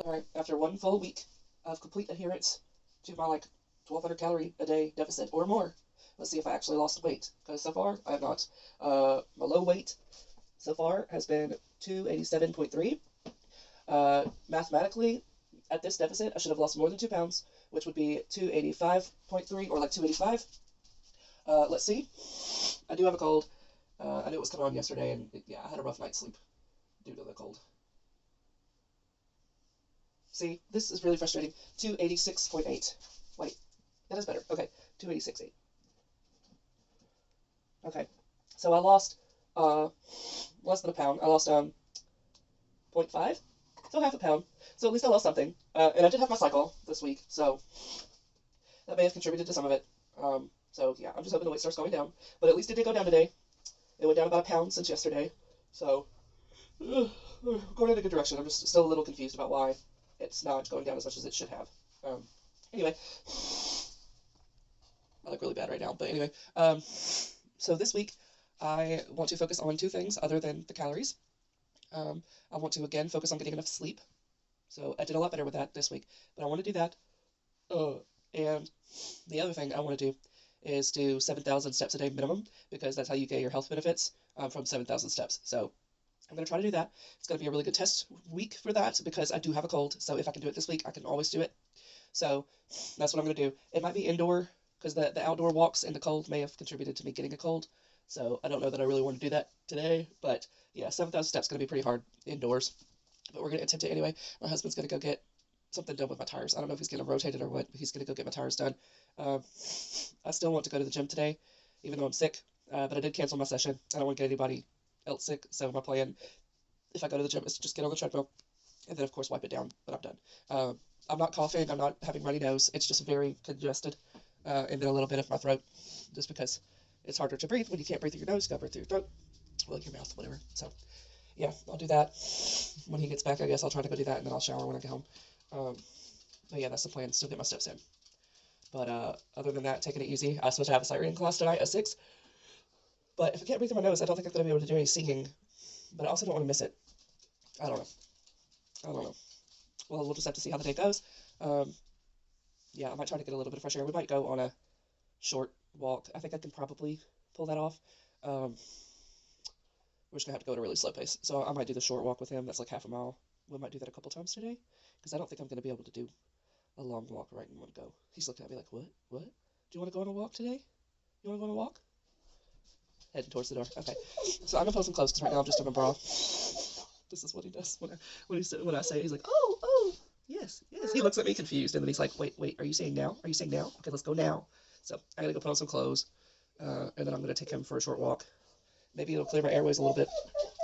Alright, after one full week of complete adherence to my like 1,200 calorie a day deficit or more, let's see if I actually lost weight, because so far I have not. My low weight so far has been 287.3. Mathematically, at this deficit, I should have lost more than 2 pounds, which would be 285.3 or like 285. Let's see. I do have a cold. I knew it was coming on yesterday, and yeah, I had a rough night's sleep due to the cold. See, this is really frustrating. 286.8. Wait, that is better. Okay, 286.8. Okay, so I lost less than a pound. I lost 0.5, so half a pound. So at least I lost something. And I did have my cycle this week, so that may have contributed to some of it. So yeah, I'm just hoping the weight starts going down. But at least it did go down today. It went down about a pound since yesterday. So going in a good direction. I'm just still a little confused about why it's not going down as much as it should have. Anyway, I look really bad right now. But anyway, so this week I want to focus on 2 things other than the calories. I want to again focus on getting enough sleep. So I did a lot better with that this week, but I want to do that. And the other thing I want to do is do 7,000 steps a day minimum, because that's how you get your health benefits from 7,000 steps. So I'm going to try to do that. It's going to be a really good test week for that, because I do have a cold. So if I can do it this week, I can always do it. So that's what I'm going to do. It might be indoor, because the outdoor walks in the cold may have contributed to me getting a cold. So I don't know that I really want to do that today. But yeah, 7,000 steps is going to be pretty hard indoors. But we're going to attempt it anyway. My husband's going to go get something done with my tires. I don't know if he's going to rotate it or what, but he's going to go get my tires done. I still want to go to the gym today, even though I'm sick. But I did cancel my session. I don't want to get anybody else sick. So my plan, if I go to the gym, is to just get on the treadmill and then, of course, wipe it down. But I'm done. I'm not coughing. I'm not having runny nose. It's just very congested. And then a little bit of my throat, just because it's harder to breathe when you can't breathe through your nose. You gotta breathe through your throat. Well, your mouth, whatever. So, yeah, I'll do that. When he gets back, I guess I'll try to go do that, and then I'll shower when I get home. But yeah, that's the plan. Still get my steps in. But other than that, taking it easy. I'm supposed to have a sight reading class tonight at 6. But if I can't breathe through my nose, I don't think I'm going to be able to do any singing. But I also don't want to miss it. I don't know. Well, we'll just have to see how the day goes. Yeah, I might try to get a little bit of fresh air. We might go on a short walk. I think I can probably pull that off. We're just going to have to go at a really slow pace. So I might do the short walk with him. That's like half a mile. We might do that a couple times today, because I don't think I'm going to be able to do a long walk right in one go. He's looking at me like, what? Do you want to go on a walk today? You want to go on a walk? Heading towards the door. Okay. So I'm going to pull some clothes, because right now I'm just in a bra. This is what he does when I say it. He's like, oh, yes. He looks at me confused, and then he's like, wait, are you saying now? Okay, let's go now. So I got to go put on some clothes, and then I'm going to take him for a short walk. Maybe it'll clear my airways a little bit.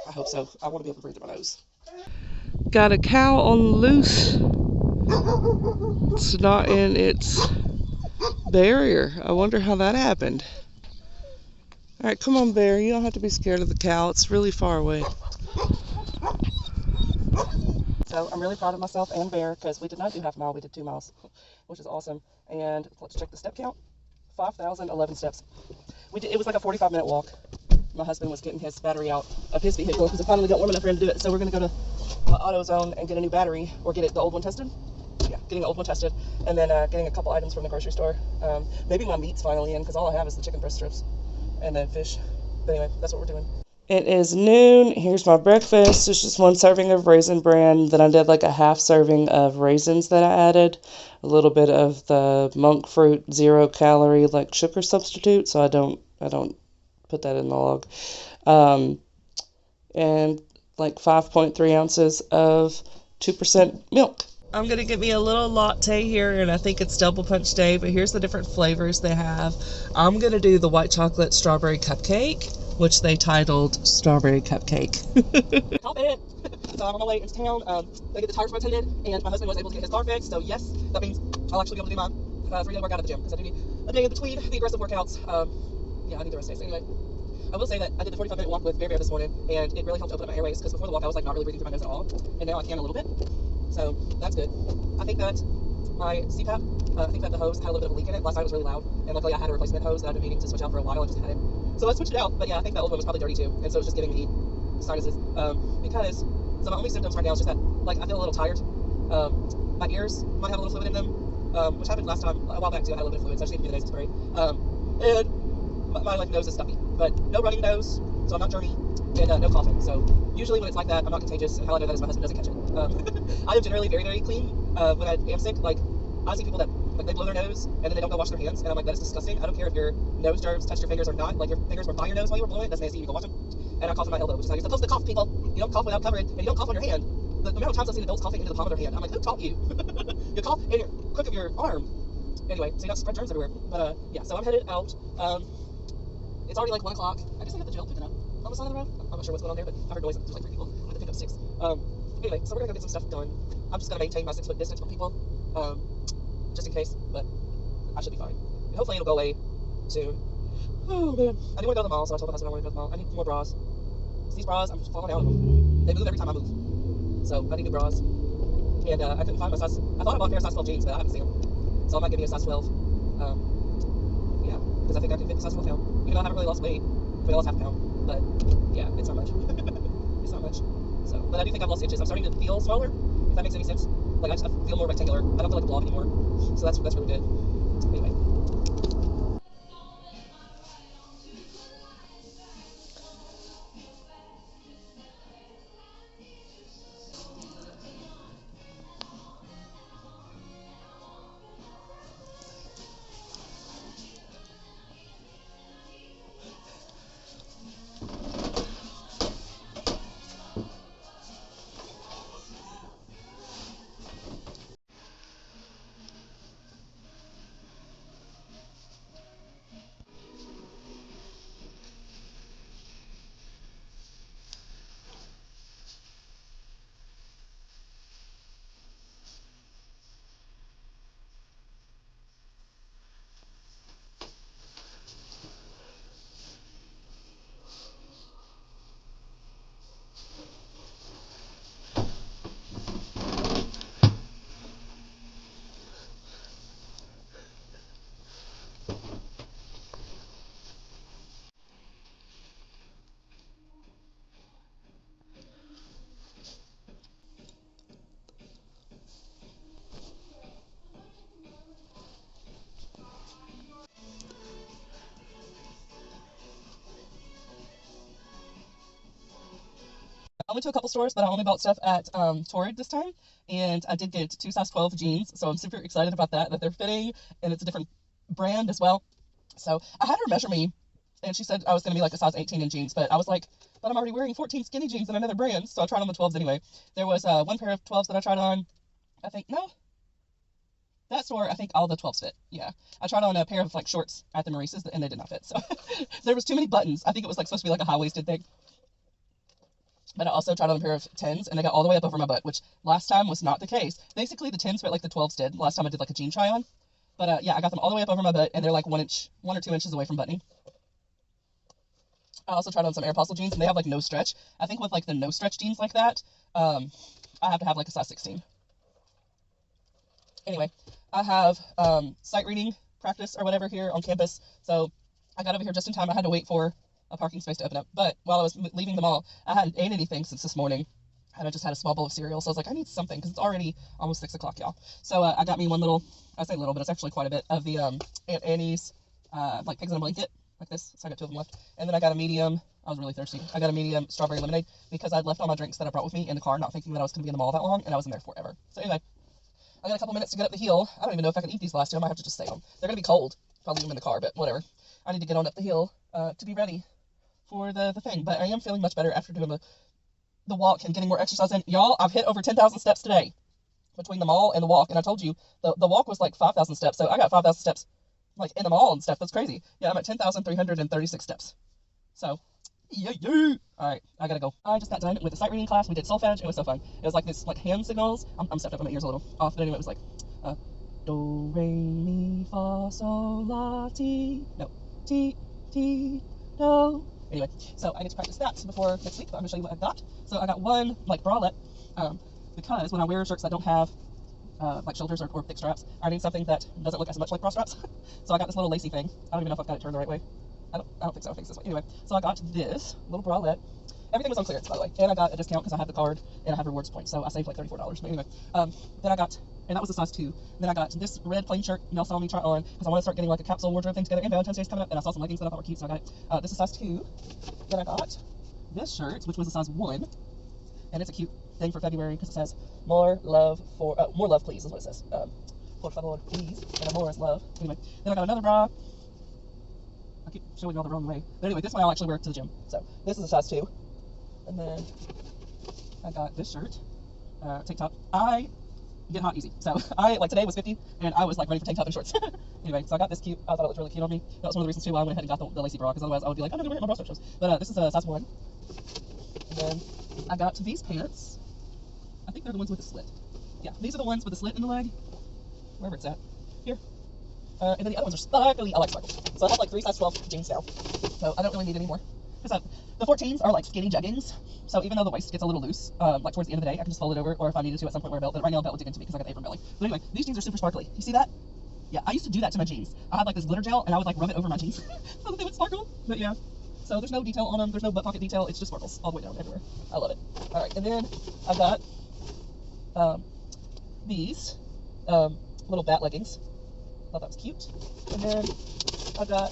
I hope so. I want to be able to breathe through my nose. Got a cow on loose. It's not in its barrier. I wonder how that happened. Alright, come on, Bear. You don't have to be scared of the cow. It's really far away. So I'm really proud of myself and Bear, because we did not do half a mile. We did 2 miles, which is awesome. And let's check the step count. 5,011 steps. It was like a 45-minute walk. My husband was getting his battery out of his vehicle, because it finally got warm enough for him to do it. So we're going to go to AutoZone and get a new battery, or get the old one tested. Yeah, getting the old one tested, and then getting a couple items from the grocery store. Maybe my meat's finally in, because all I have is the chicken breast strips and then fish. But anyway, that's what we're doing. It is noon. Here's my breakfast. It's just 1 serving of Raisin Bran. Then I did like a half serving of raisins that I added. A little bit of the monk fruit 0-calorie like sugar substitute, so I don't put that in the log. And like 5.3 ounces of 2% milk. I'm going to get me a little latte here, and I think it's double punch day, but here's the different flavors they have. I'm going to do the white chocolate strawberry cupcake, which they titled Strawberry Cupcake. Top it! So I'm on my way into town. I get the tires rotated, and my husband was able to get his car fixed, so yes, that means I'll actually be able to do my 3-day workout at the gym, because I do need a day in between the aggressive workouts. Yeah, I need the rest days. Anyway, I will say that I did the 45-minute walk with Bear this morning, and it really helped open up my airways, because before the walk I was like not really breathing through my nose at all, and now I can a little bit. So that's good. I think that my CPAP, I think that the hose had a little bit of a leak in it. Last night it was really loud, and luckily I had a replacement hose that I've been meaning to switch out for a while. I just had it, so I switched it out. But yeah, I think that old one was probably dirty too, and so it's just giving me sinuses. Because so my only symptoms right now is just that like I feel a little tired, My ears might have a little fluid in them, which happened last time, a while back too. I had a little bit of fluid, so I just need to do the nasal spray. And my like nose is stuffy, but no running nose, so I'm not journey, and no coughing. So usually when it's like that, I'm not contagious, and how I know that is my husband doesn't catch it. I am generally very, very clean when I am sick. Like, I see people that like they blow their nose and then they don't go wash their hands, and I'm like, that is disgusting. I don't care if your nose germs touched your fingers or not. Like, your fingers were by your nose while you were blowing it. That's nasty. You go wash them. And I cough in my elbow, which is how you're supposed to cough, people. You don't cough without covering, and you don't cough on your hand. The amount of times I've seen adults coughing into the palm of their hand, I'm like, who taught you? You cough in your crook of your arm. Anyway, so you don't spread germs everywhere. But yeah, so I'm headed out. It's already like 1 o'clock. I just got the jail picking up on the side of the road. I'm not sure what's going on there, but I heard noise. There's like 3 people. I had to pick up 6. Anyway, so we're gonna go get some stuff done. I'm just gonna maintain my 6-foot distance from people, just in case. But I should be fine. And hopefully it'll go away soon. Oh man, I do want to go to the mall, so I told my husband I want to go to the mall. I need more bras. These bras, I'm just falling out of them. They move every time I move, so I need new bras. And I couldn't find my size. I thought I bought a pair of size 12 jeans, but I haven't seen them. So I might give me a size 12. Yeah, because I think I can fit the size 12 now. Even though I haven't really lost weight, I only lost half a pound. But yeah, it's not much. It's not much. So, but I do think I've lost inches. I'm starting to feel smaller, if that makes any sense. Like I feel more rectangular. I don't feel like a blob anymore. So that's really good. Anyway. I went to a couple stores, but I only bought stuff at Torrid this time, and I did get 2 size 12 jeans, so I'm super excited about that they're fitting, and it's a different brand as well. So I had her measure me, and she said I was going to be like a size 18 in jeans, but I was like, but I'm already wearing 14 skinny jeans in another brand, so I tried on the 12s anyway. There was one pair of 12s that I tried on, I think, no, that store, I think all the 12s fit. Yeah, I tried on a pair of like shorts at the Maurice's, and they did not fit, so there was too many buttons. I think it was like supposed to be like a high-waisted thing. But I also tried on a pair of 10s, and they got all the way up over my butt, which last time was not the case. Basically, the 10s fit like the 12s did. Last time I did like a jean try on. But yeah, I got them all the way up over my butt, and they're like 1 or 2 inches away from buttoning. I also tried on some Aeropostale jeans, and they have like no stretch. I think with like the no stretch jeans like that, I have to have like a size 16. Anyway, I have sight reading practice or whatever here on campus, so I got over here just in time. I had to wait for a parking space to open up, but while I was leaving the mall, I hadn't ate anything since this morning, and I just had a small bowl of cereal, so I was like, I need something, because it's already almost 6 o'clock, y'all. So I got me one little, I say little, but it's actually quite a bit, of the Aunt Annie's, like pigs in a blanket, like this, so I got 2 of them left, and then I got a medium, I was really thirsty, I got a medium strawberry lemonade, because I'd left all my drinks that I brought with me in the car, not thinking that I was going to be in the mall that long, and I was in there forever. So anyway, I got a couple minutes to get up the hill. I don't even know if I can eat these last 2, I might have to just save them. They're going to be cold if I leave them in the car, but whatever. I need to get on up the hill to be ready for the thing, but I am feeling much better after doing the walk and getting more exercise in. Y'all, I've hit over 10,000 steps today between the mall and the walk, and I told you the walk was like 5,000 steps, so I got 5,000 steps like in the mall and stuff. That's crazy. Yeah, I'm at 10,336 steps. So yeah. All right, I gotta go. I just got done with the sight reading class. We did solfege. It was so fun. It was like this like hand signals. I'm stepped up, my ears a little off, but anyway, it was like do re mi fa sol la ti, no, ti do. Anyway, so I get to practice that before next week, but I'm going to show you what I've got. So I got one, like, bralette, because when I wear shirts that don't have, like, shoulders or thick straps, I need something that doesn't look as much like bra straps. So I got this little lacy thing. I don't even know if I've got it turned the right way. I don't think so. I think it's this way. Anyway, so I got this little bralette, everything was on clearance, by the way. And I got a discount because I have the card and I have rewards points, so I saved like $34. But anyway, then I got, and that was a size 2. Then I got this red plain shirt y'all saw me try on because I want to start getting like a capsule wardrobe thing together. And Valentine's Day's coming up, and I saw some leggings that I thought were cute, so I got it. This is size 2. Then I got this shirt, which was a size 1, and it's a cute thing for February because it says more love please is what it says. Por favor, please, and more is love. Anyway, then I got another bra. I keep showing y'all the wrong way. But anyway, this one I'll actually wear to the gym. So this is a size 2. And then I got this shirt, tank top. I get hot easy. So I, like today was 50 and I was like ready for tank top and shorts. Anyway, so I got this cute. I thought it looked really cute on me. That was one of the reasons too why I went ahead and got the lacy bra, because otherwise I would be like, I'm not gonna wear my bra strap shows. But this is a size 1. And then I got these pants. I think they're the ones with the slit. Yeah, these are the ones with the slit in the leg. Wherever it's at. Here. And then the other ones are sparkly. I like sparkles. So I have like 3 size 12 jeans now. So I don't really need any more. Because the 14s are like skinny jeggings. So even though the waist gets a little loose, like towards the end of the day, I can just fold it over, or if I needed to at some point wear a belt. But right now a belt would dig into me because I got the apron belly. But anyway, these jeans are super sparkly. You see that? Yeah, I used to do that to my jeans. I had like this glitter gel and I would like rub it over my jeans so that they would sparkle. But yeah. So there's no detail on them. There's no butt pocket detail. It's just sparkles all the way down everywhere. I love it. All right, and then I got these little bat leggings. Thought that was cute. And then I got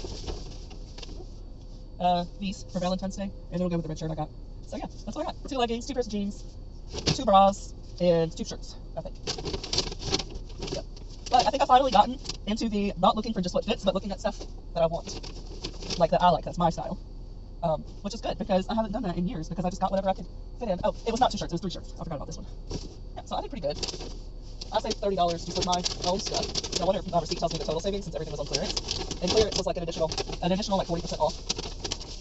these for Valentine's Day, and it'll go with the red shirt I got. So yeah, that's what I got. 2 leggings, 2 pairs of jeans, 2 bras, and 2 shirts, I think. Yeah. But I think I've finally gotten into the not looking for just what fits, but looking at stuff that I want. Like that I like, that's my style. Which is good, because I haven't done that in years, because I just got whatever I could fit in. Oh, it was not 2 shirts, it was 3 shirts. I forgot about this one. Yeah, so I did pretty good. I saved $30 just with my own stuff. No wonder my receipt tells me the total savings since everything was on clearance. And clearance was like an additional like 40% off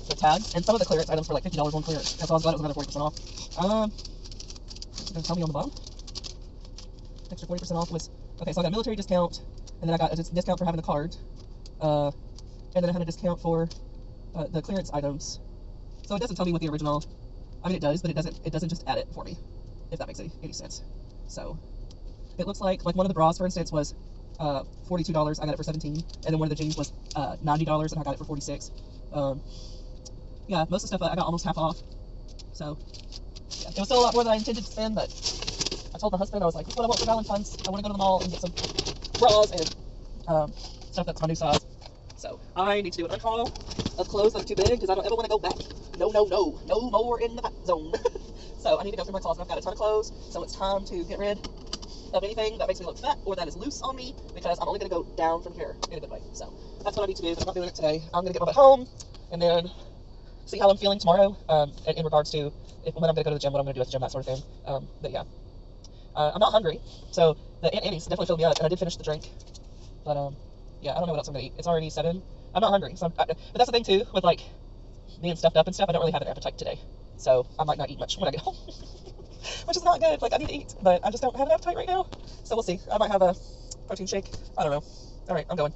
the tags. And some of the clearance items were like $50 on clearance. And so I was glad it was another 40% off. It's going to tell me on the bottom. Extra 40% off was, okay, so I got a military discount, and then I got a discount for having the card. And then I had a discount for the clearance items. So it doesn't tell me what the original, I mean it does, but it doesn't just add it for me, if that makes any sense. So it looks like one of the bras, for instance, was $42. I got it for $17, and then one of the jeans was $90, and I got it for $46. Yeah, most of the stuff I got almost half off. So yeah, it was still a lot more than I intended to spend, but I told my husband, I was like, "This is what I want for Valentine's. I want to go to the mall and get some bras and stuff that's my new size." So I need to do an unhaul of clothes that are too big, because I don't ever want to go back. No more in the fat zone. So I need to go through my closet. I've got a ton of clothes, so it's time to get rid of anything that makes me look fat or that is loose on me, because I'm only going to go down from here in a good way. So that's what I need to do, but I'm not doing it today. I'm going to get my butt home and then see how I'm feeling tomorrow in regards to when I'm going to go to the gym, what I'm going to do at the gym, that sort of thing. But yeah, I'm not hungry, so the Aunt Annie's definitely filled me up, and I did finish the drink. But yeah, I don't know what else I'm going to eat. It's already 7. I'm not hungry, but that's the thing too, with like being stuffed up and stuff, I don't really have an appetite today. So I might not eat much when I get home. Which is not good. Like, I need to eat, but I just don't have an appetite right now. So we'll see. I might have a protein shake. I don't know. All right, I'm going.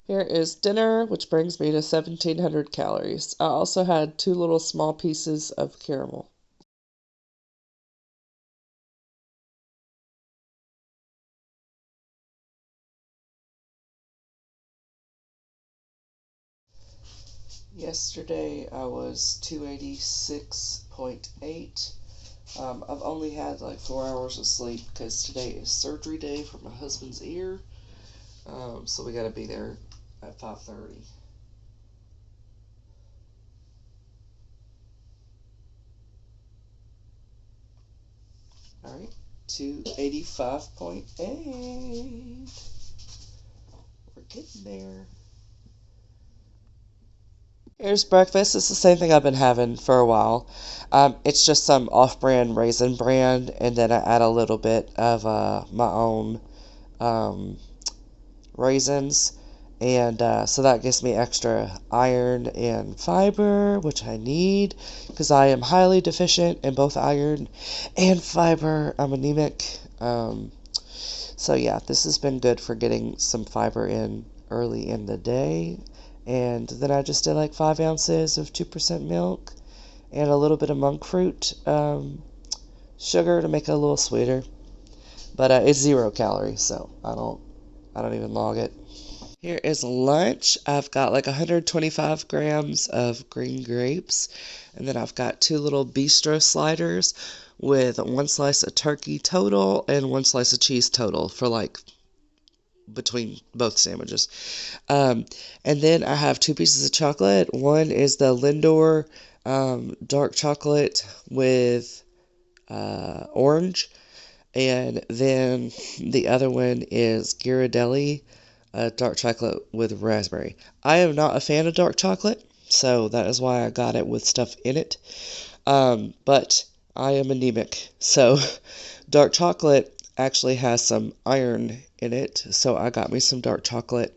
Here is dinner, which brings me to 1,700 calories. I also had 2 little small pieces of caramel. Yesterday I was 286.8. I've only had like 4 hours of sleep because today is surgery day for my husband's ear. So we gotta be there at 5:30. Alright, 285.8. We're getting there. Here's breakfast. It's the same thing I've been having for a while. It's just some off-brand Raisin Bran, and then I add a little bit of my own raisins, and so that gives me extra iron and fiber, which I need because I am highly deficient in both iron and fiber. I'm anemic. So yeah, this has been good for getting some fiber in early in the day. And then I just did like 5 ounces of 2% milk and a little bit of monk fruit sugar to make it a little sweeter. But it's 0 calories, so I don't even log it. Here is lunch. I've got like 125 grams of green grapes, and then I've got two little bistro sliders with one slice of turkey total and one slice of cheese total for like between both sandwiches. Um, and then I have two pieces of chocolate. One is the Lindor dark chocolate with orange, and then the other one is Ghirardelli dark chocolate with raspberry. I am not a fan of dark chocolate, so that is why I got it with stuff in it. But I am anemic, so dark chocolate actually has some iron in it, so I got me some dark chocolate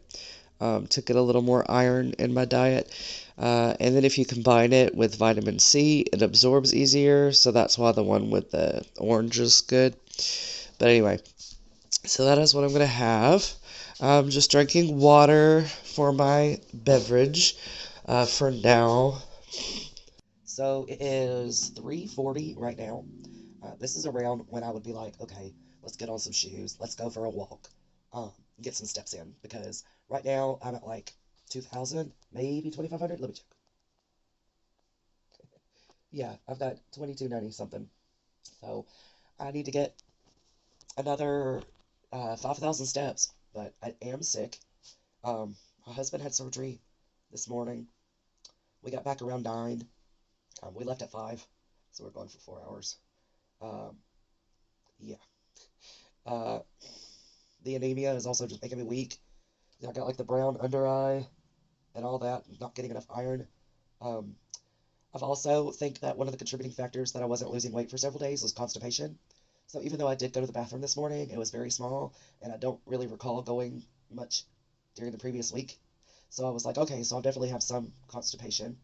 to get a little more iron in my diet. And then if you combine it with vitamin C, it absorbs easier, so that's why the one with the orange is good. But anyway, so that is what I'm going to have. I'm just drinking water for my beverage for now. So it is 3:40 right now. This is around when I would be like, okay, let's get on some shoes. Let's go for a walk. Get some steps in. Because right now I'm at like 2,000, maybe 2,500. Let me check. Yeah, I've got 2,290 something. So I need to get another 5,000 steps. But I am sick. My husband had surgery this morning. We got back around 9. We left at 5. So we're gone for 4 hours. Um, yeah. Uh, the anemia is also just making me weak. I got like the brown under eye and all that, not getting enough iron. Um, I've also think that one of the contributing factors that I wasn't losing weight for several days was constipation. So even though I did go to the bathroom this morning, it was very small, and I don't really recall going much during the previous week. So I was like, okay, so I'll definitely have some constipation.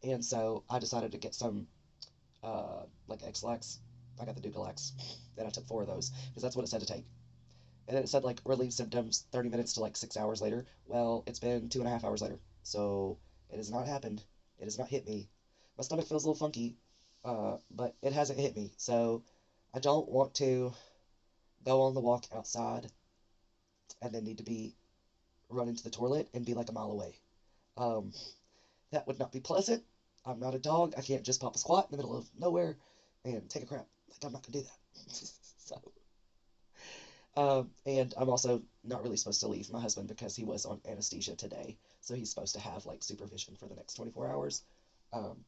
And so I decided to get some, like X-Lax. I got the Dukalax, and I took 4 of those, because that's what it said to take. And then it said, like, relieve symptoms 30 minutes to, like, 6 hours later. Well, it's been 2.5 hours later. So it has not happened. It has not hit me. My stomach feels a little funky, but it hasn't hit me. So I don't want to go on the walk outside and then need to be running to the toilet and be like a mile away. Um, that would not be pleasant. I'm not a dog. I can't just pop a squat in the middle of nowhere and take a crap. Like, I'm not going to do that. So, and I'm also not really supposed to leave my husband because he was on anesthesia today. So he's supposed to have like supervision for the next 24 hours. Um,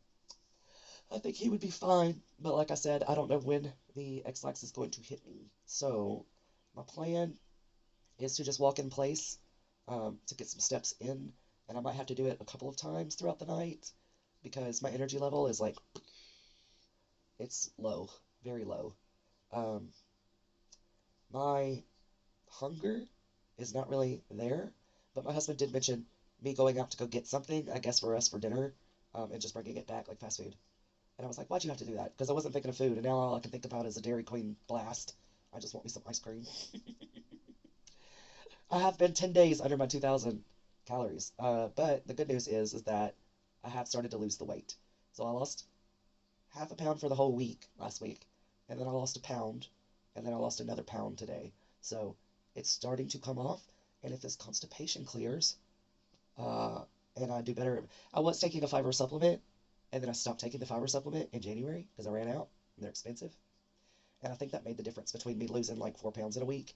I think he would be fine, but like I said, I don't know when the X-Lax is going to hit me. So my plan is to just walk in place to get some steps in, and I might have to do it a couple of times throughout the night because my energy level is like, it's low, very low. Um, my hunger is not really there, but my husband did mention me going out to go get something, I guess for us for dinner, and just bringing it back like fast food. And I was like, why'd you have to do that? Because I wasn't thinking of food, and now all I can think about is a Dairy Queen blast. I just want me some ice cream. I have been 10 days under my 2,000 calories. But the good news is that I have started to lose the weight. So I lost half a pound for the whole week last week, and then I lost a pound, and then I lost another pound today. So it's starting to come off, and if this constipation clears, uh, and I do better, I was taking a fiber supplement, and then I stopped taking the fiber supplement in January because I ran out, and they're expensive. And I think that made the difference between me losing like 4 pounds in a week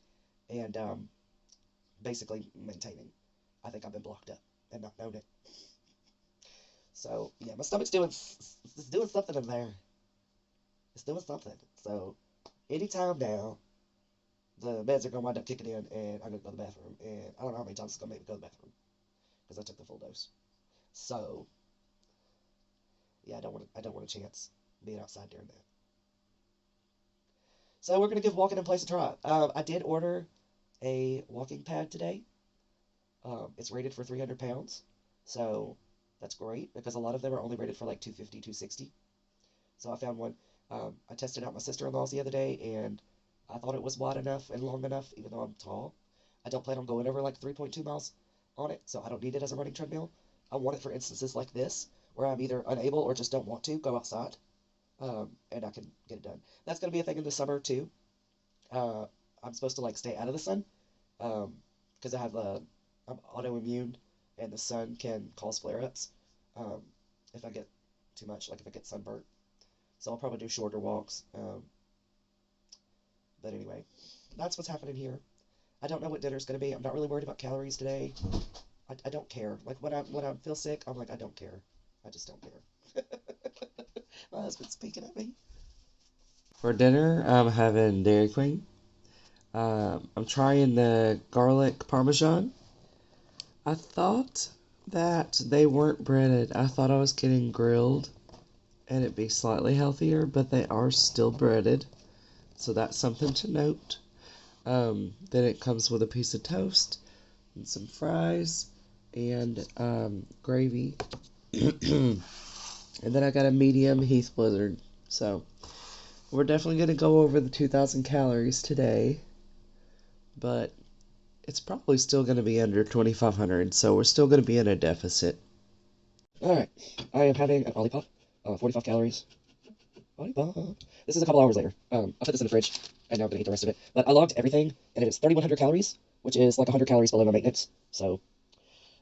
and basically maintaining. I think I've been blocked up and not known it. So yeah, my stomach's doing it's doing something in there. It's doing something. So anytime now, the meds are gonna wind up kicking in, and I'm gonna go to the bathroom. And I don't know how many times it's gonna make me go to the bathroom because I took the full dose. So yeah, I don't want a chance being outside during that. So we're gonna give walking in place a try. I did order a walking pad today. It's rated for 300 pounds, so that's great because a lot of them are only rated for like 250, 260. So I found one. I tested out my sister-in-law's the other day, and I thought it was wide enough and long enough, even though I'm tall. I don't plan on going over like 3.2 miles on it, so I don't need it as a running treadmill. I want it for instances like this, where I'm either unable or just don't want to go outside, and I can get it done. That's going to be a thing in the summer too. Uh, I'm supposed to like stay out of the sun, because I have I'm autoimmune, and the sun can cause flare-ups um, if I get too much, like if I get sunburnt. So I'll probably do shorter walks. But anyway, that's what's happening here. I don't know what dinner's gonna be. I'm not really worried about calories today. I don't care. Like when I feel sick, I'm like I don't care. I just don't care. My husband's speaking at me. For dinner, I'm having Dairy Queen. I'm trying the garlic parmesan. I thought that they weren't breaded. I thought I was getting grilled and it'd be slightly healthier, but they are still breaded. So that's something to note. Then it comes with a piece of toast and some fries and gravy. And then I got a medium Heath Blizzard. So we're definitely going to go over the 2,000 calories today, but it's probably still going to be under 2,500, so we're still going to be in a deficit. Alright, I am having an Olipop, 45 calories. Olipop. This is a couple hours later. I put this in the fridge, and now I'm going to eat the rest of it. But I logged everything, and it is 3,100 calories, which is like 100 calories below my maintenance, so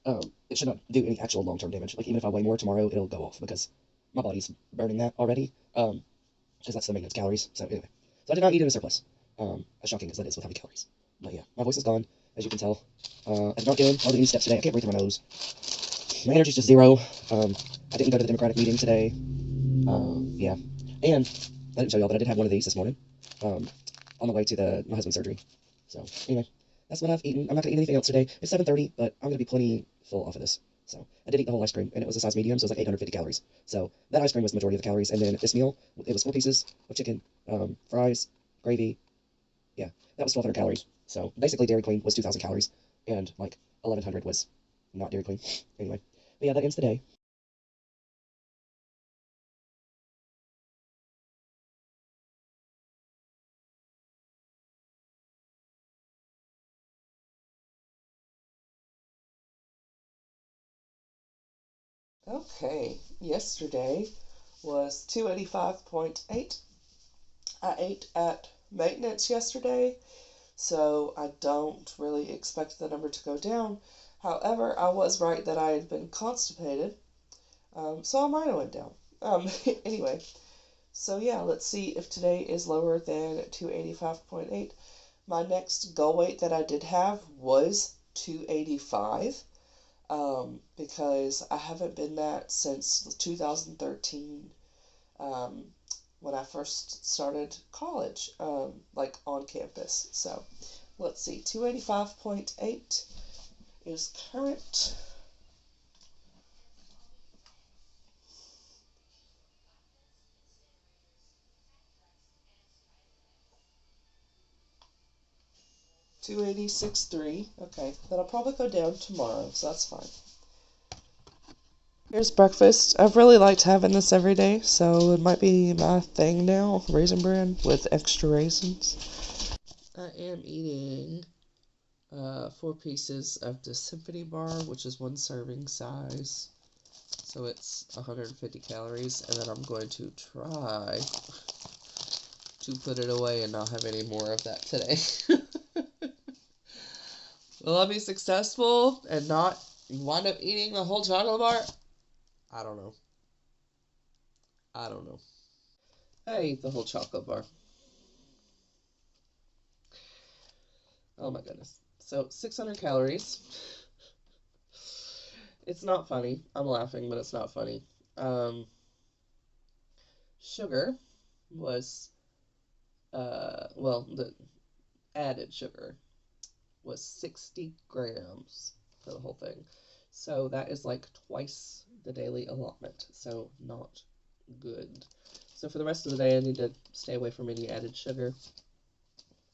it should not do any actual long-term damage. Like, even if I weigh more tomorrow, it'll go off, because my body's burning that already, because that's the maintenance calories. So anyway, so I did not eat in a surplus, as shocking as that is with how many calories. But yeah, my voice is gone, as you can tell. I did not get hardly any steps today. I can't breathe through my nose. My energy's just zero. I didn't go to the Democratic meeting today. Yeah, and I didn't show y'all, but I did have one of these this morning, on the way to my husband's surgery. So anyway, that's what I've eaten. I'm not gonna eat anything else today. It's 7:30, but I'm gonna be plenty full off of this. So I did eat the whole ice cream, and it was a size medium, so it was like 850 calories. So that ice cream was the majority of the calories, and then this meal, it was 4 pieces of chicken, fries, gravy. Yeah, that was 1,200 calories. So basically, Dairy Queen was 2,000 calories, and like 1,100 was not Dairy Queen. Anyway, but yeah, that ends the day. Okay, yesterday was 285.8. I ate at maintenance yesterday, so I don't really expect the number to go down. However, I was right that I had been constipated, so I might have went down. Anyway, so yeah, let's see if today is lower than 285.8. My next goal weight that I did have was 285, because I haven't been that since 2013, um, when I first started college, like on campus. So let's see, 285.8 is current. Two 86.3. Okay, that'll probably go down tomorrow, so that's fine. Here's breakfast. I've really liked having this every day, so it might be my thing now. Raisin bran with extra raisins. I am eating 4 pieces of the Symphony bar, which is 1 serving size. So it's 150 calories, and then I'm going to try to put it away and not have any more of that today. Will I be successful and not wind up eating the whole chocolate bar? I don't know. I don't know. I ate the whole chocolate bar. Oh my goodness. So 600 calories. It's not funny. I'm laughing, but it's not funny. Sugar was, well, the added sugar was 60 grams for the whole thing. So that is like twice the daily allotment. So not good. So for the rest of the day, I need to stay away from any added sugar.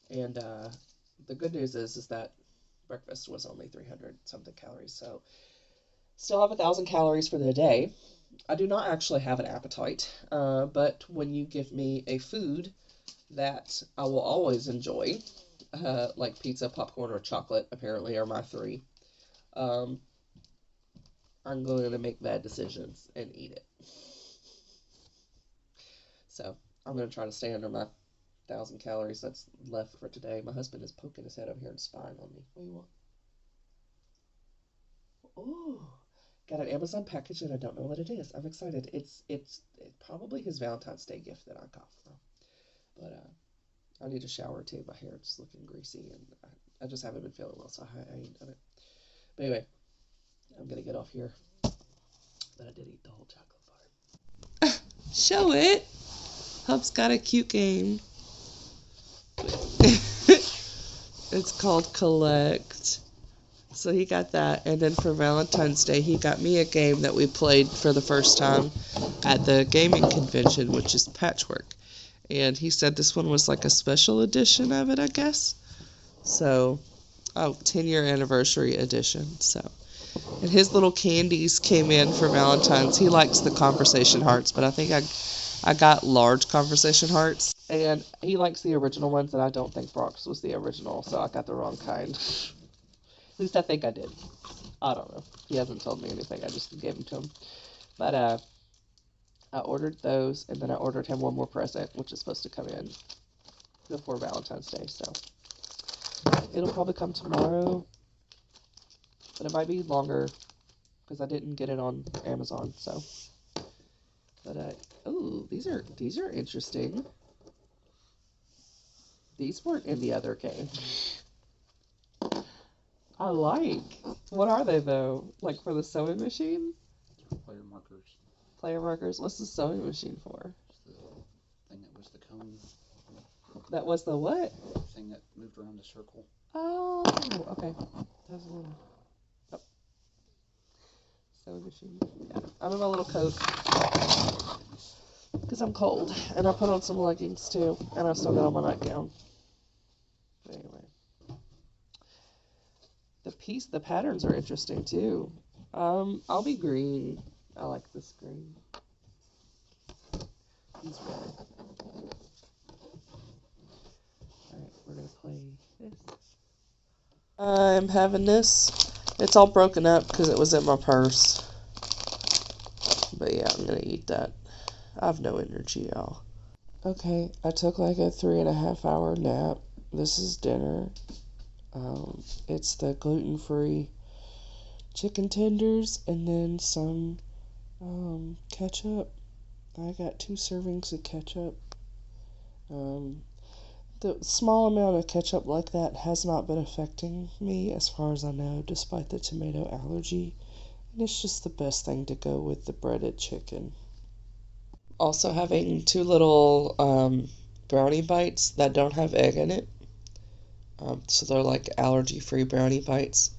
And the good news is that breakfast was only 300 something calories. So still have 1,000 calories for the day. I do not actually have an appetite, but when you give me a food that I will always enjoy, like pizza, popcorn, or chocolate, apparently are my three, um, I'm going to make bad decisions and eat it. So I'm going to try to stay under my 1,000 calories that's left for today. My husband is poking his head over here and spying on me. What do you want? Oh, got an Amazon package and I don't know what it is. I'm excited. It's probably his Valentine's Day gift that I got for him. But I need a shower too. My hair is looking greasy and I just haven't been feeling well, so I ain't done it. But anyway, I'm gonna get off here. But I did eat the whole chocolate bar. Show it. Hub's got a cute game. It's called Collect. So he got that, and then for Valentine's Day, he got me a game that we played for the first time at the gaming convention, which is Patchwork. And he said this one was like a special edition of it, I guess. So, 10-year anniversary edition. So, and his little candies came in for Valentine's. He likes the conversation hearts, but I think I got large conversation hearts. And he likes the original ones, and I don't think Brock's was the original, so I got the wrong kind. At least I think I did. I don't know. He hasn't told me anything. I just gave them to him. But I ordered those, and then I ordered him one more present, which is supposed to come in before Valentine's Day. So it'll probably come tomorrow, but it might be longer because I didn't get it on Amazon. So, but oh, these are interesting. These weren't in the other game. I like. What are they though? Like for the sewing machine? Player markers. Player markers. What's the sewing machine for? It's the thing that was the cone. That was the what? The thing that moved around the circle. Oh, okay. That's a little. Oh. Sewing machine. Yeah. I'm in my little coat because I'm cold, and I put on some leggings too, and I still got on my nightgown. But anyway. The patterns are interesting too. I'll be green. I like this green. He's red. Alright, we're gonna play this. I'm having this. It's all broken up because it was in my purse. But yeah, I'm gonna eat that. I have no energy, y'all. Okay, I took like a 3.5 hour nap. This is dinner. It's the gluten-free chicken tenders and then some ketchup. I got 2 servings of ketchup. The small amount of ketchup like that has not been affecting me as far as I know, despite the tomato allergy. And it's just the best thing to go with the breaded chicken. Also having 2 little brownie bites that don't have egg in it. So they're like allergy-free brownie bites.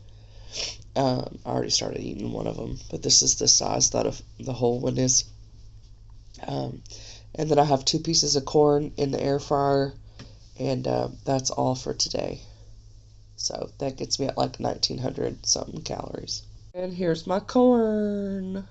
I already started eating one of them, but this is the size that the whole one is. And then I have 2 pieces of corn in the air fryer, and that's all for today. So that gets me at like 1,900 something calories. And here's my corn.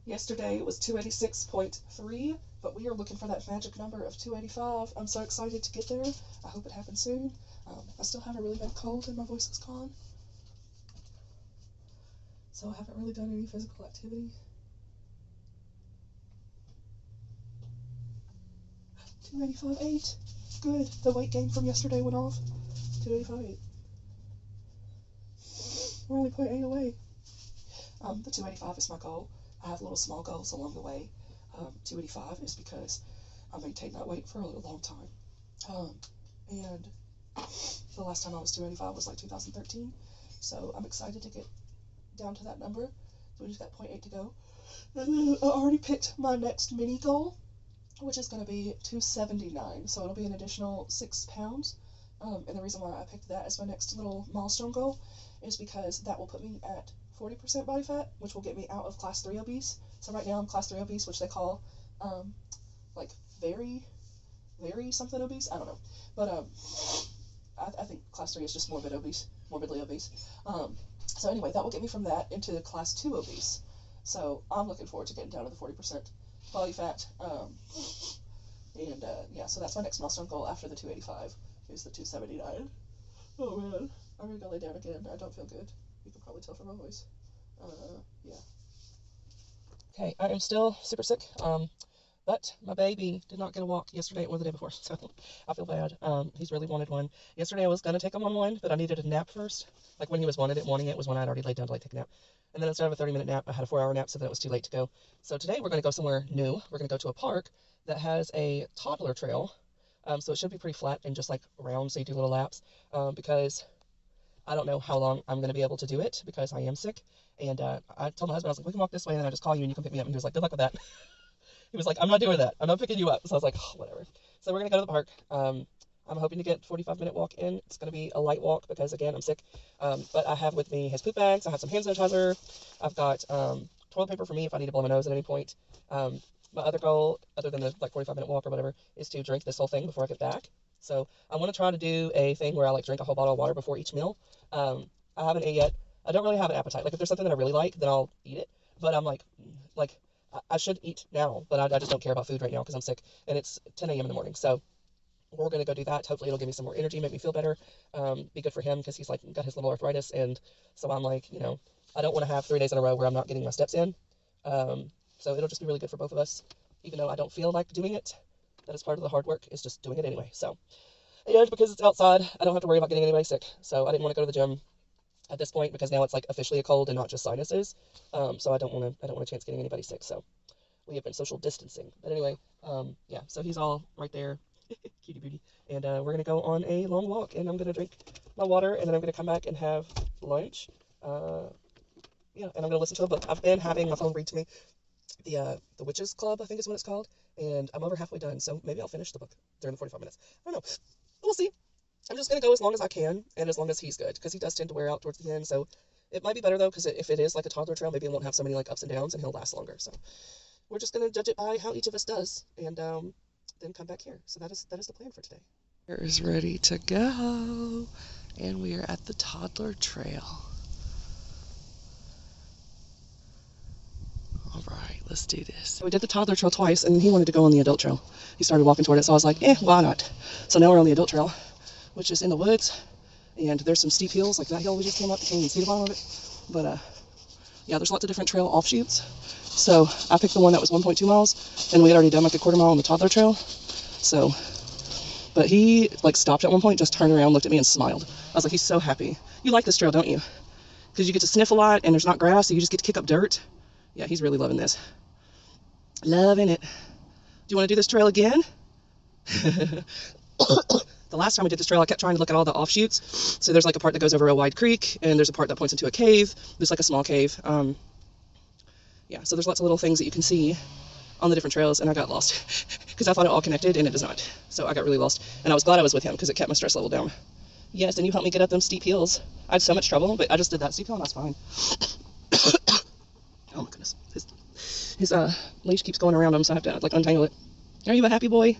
Yesterday it was 286.3, but we are looking for that magic number of 285. I'm so excited to get there. I hope it happens soon. I still have a really bad cold and my voice is gone. So I haven't really done any physical activity. 285.8. Good. The weight gain from yesterday went off. 285.8. We're only 0.8 away. The 285 is my goal. I have little small goals along the way. 285 is because I maintained that weight for a long time. And the last time I was 285 was like 2013. So I'm excited to get down to that number. So we just got 0.8 to go. And then I already picked my next mini goal, which is going to be 279. So it'll be an additional 6 pounds. And the reason why I picked that as my next little milestone goal is because that will put me at 40% body fat, which will get me out of class 3 obese. So right now I'm class 3 obese, which they call like very something obese. I don't know. But I think class 3 is just morbidly obese. So anyway, that will get me from that into class 2 obese. So I'm looking forward to getting down to the 40% body fat. Yeah, so that's my next milestone goal after the 285 is the 279. Oh man, I'm gonna lay down again. I don't feel good. You can probably tell from my voice. Yeah. Okay, I am still super sick. But my baby did not get a walk yesterday or the day before, so I feel bad. He's really wanted one. Yesterday I was going to take him on one, but I needed a nap first. Like when he was wanting it was when I'd already laid down to like take a nap. And then instead of a 30-minute nap, I had a 4-hour nap, so that it was too late to go. So today we're going to go somewhere new. We're going to go to a park that has a toddler trail. So it should be pretty flat and just like round, so you do little laps. Because I don't know how long I'm going to be able to do it because I am sick. And I told my husband, I was like, we can walk this way and then I just call you and you can pick me up. And he was like, good luck with that. He was like, I'm not doing that. I'm not picking you up. So I was like, oh, whatever. So we're going to go to the park. I'm hoping to get 45-minute walk in. It's going to be a light walk because, again, I'm sick. But I have with me his poop bags. I have some hand sanitizer. I've got toilet paper for me if I need to blow my nose at any point. My other goal, other than the like 45-minute walk or whatever, is to drink this whole thing before I get back. So I want to try to do a thing where I like drink a whole bottle of water before each meal. I haven't ate yet. I don't really have an appetite. Like if there's something that I really like, then I'll eat it. But I'm like I should eat now, but I just don't care about food right now because I'm sick and it's 10 a.m. in the morning. So we're going to go do that. Hopefully it'll give me some more energy, make me feel better, be good for him because he's like got his little arthritis. And so I'm like, you know, I don't want to have 3 days in a row where I'm not getting my steps in. So it'll just be really good for both of us, even though I don't feel like doing it. That is part of the hard work, is just doing it anyway. So, and because it's outside, I don't have to worry about getting anybody sick. So I didn't want to go to the gym at this point because now it's like officially a cold and not just sinuses. So I don't want a chance getting anybody sick. So we have been social distancing. But anyway, yeah, so he's all right there, cutie beauty. And we're going to go on a long walk and I'm going to drink my water and then I'm going to come back and have lunch. Yeah, and I'm going to listen to a book. I've been having my phone read to me the Witches Club, I think is what it's called. And I'm over halfway done, so maybe I'll finish the book during the 45 minutes. I don't know. We'll see. I'm just going to go as long as I can and as long as he's good, because he does tend to wear out towards the end. So it might be better, though, because if it is like a toddler trail, maybe it won't have so many like ups and downs and he'll last longer. So we're just going to judge it by how each of us does and then come back here. So that is the plan for today. Hair is ready to go, and we are at the toddler trail. All right, let's do this. So we did the toddler trail twice, and he wanted to go on the adult trail. He started walking toward it, so I was like, why not? So now we're on the adult trail, which is in the woods, and there's some steep hills, like that hill we just came up. You can't even see the bottom of it. But, yeah, there's lots of different trail offshoots. So I picked the one that was 1.2 miles, and we had already done like a quarter mile on the toddler trail. So, but he like stopped at one point, just turned around, looked at me, and smiled. I was like, he's so happy. You like this trail, don't you? Because you get to sniff a lot, and there's not grass, so you just get to kick up dirt. Yeah, he's really loving this. Loving it. Do you want to do this trail again? The last time I did this trail, I kept trying to look at all the offshoots. So there's like a part that goes over a wide creek, and there's a part that points into a cave. There's like a small cave. Yeah, so there's lots of little things that you can see on the different trails, and I got lost because I thought it all connected, and it does not. So I got really lost, and I was glad I was with him because it kept my stress level down. Yes, and you helped me get up them steep hills. I had so much trouble, but I just did that steep hill, and that's fine. Oh my goodness. His leash keeps going around him, so I have to like untangle it. Are you a happy boy?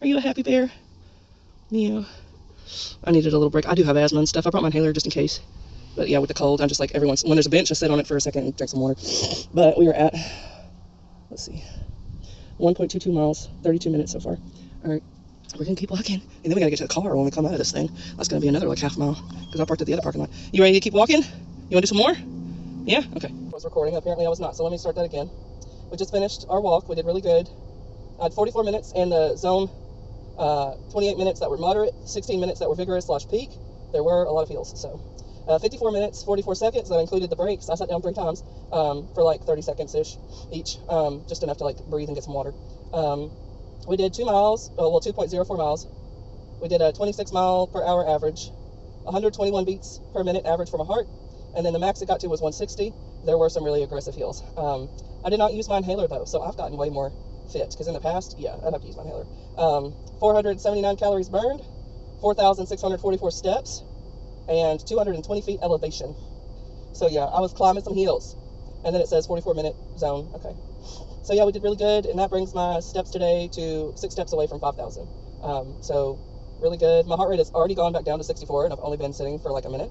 Are you a happy bear? Yeah. I needed a little break. I do have asthma and stuff. I brought my inhaler just in case. But yeah, with the cold, I'm just like when there's a bench, I sit on it for a second and drink some water. But we are at, let's see, 1.22 miles, 32 minutes so far. All right, we're gonna keep walking, and then we gotta get to the car when we come out of this thing. That's gonna be another like half mile because I parked at the other parking lot. You ready to keep walking? You wanna do some more? Yeah? Okay. I was recording. Apparently I was not, so let me start that again. We just finished our walk. We did really good. I had 44 minutes in the zone, 28 minutes that were moderate, 16 minutes that were vigorous / peak. There were a lot of hills, so 54 minutes, 44 seconds. That included the breaks. I sat down 3 times for like 30 seconds-ish each, just enough to like breathe and get some water. We did 2 miles, well, 2.04 miles. We did a 26 mile per hour average, 121 beats per minute average for my heart. And then the max it got to was 160. There were some really aggressive hills. I did not use my inhaler though, so I've gotten way more fit. Because in the past, yeah, I'd have to use my inhaler. 479 calories burned, 4,644 steps, and 220 feet elevation. So yeah, I was climbing some hills. And then it says 44-minute zone. Okay. So yeah, we did really good, and that brings my steps today to 6 steps away from 5,000. So really good. My heart rate has already gone back down to 64, and I've only been sitting for like a minute.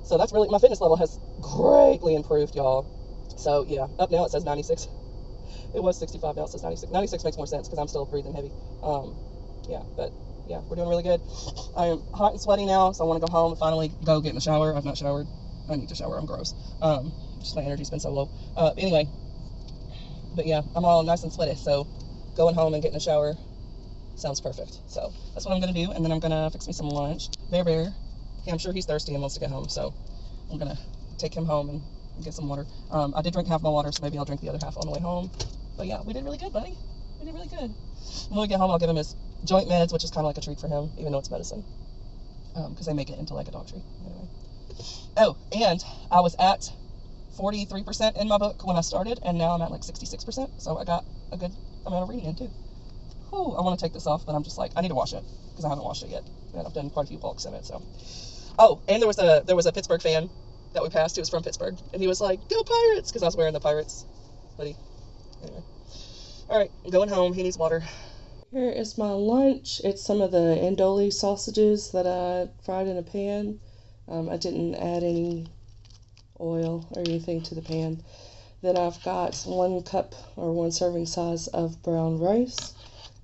So that's really, my fitness level has greatly improved, y'all. So yeah, up now it says 96. It was 65, now it says 96. 96 makes more sense because I'm still breathing heavy. Yeah, but yeah, we're doing really good. I am hot and sweaty now, so I want to go home and finally go get in the shower. I've not showered. I need to shower. I'm gross. Just my energy's been so low. Anyway, but yeah, I'm all nice and sweaty. So going home and getting a shower sounds perfect. So that's what I'm going to do. And then I'm going to fix me some lunch. Bear. Yeah, I'm sure he's thirsty and wants to get home. So I'm going to take him home and get some water. I did drink half my water, so maybe I'll drink the other half on the way home. But yeah, we did really good, buddy. We did really good. When we get home, I'll give him his joint meds, which is kind of like a treat for him, even though it's medicine. Because they make it into like a dog treat. Anyway. Oh, and I was at 43% in my book when I started, and now I'm at like 66%. So I got a good amount of reading in too. Whew, I want to take this off, but I'm just like, I need to wash it because I haven't washed it yet, and I've done quite a few walks in it. So, oh, and there was a Pittsburgh fan that we passed who was from Pittsburgh, and he was like, "Go Pirates!" because I was wearing the Pirates hoodie. Anyway, all right, I'm going home. He needs water. Here is my lunch. It's some of the andouille sausages that I fried in a pan. I didn't add any oil or anything to the pan. Then I've got 1 cup or 1 serving size of brown rice.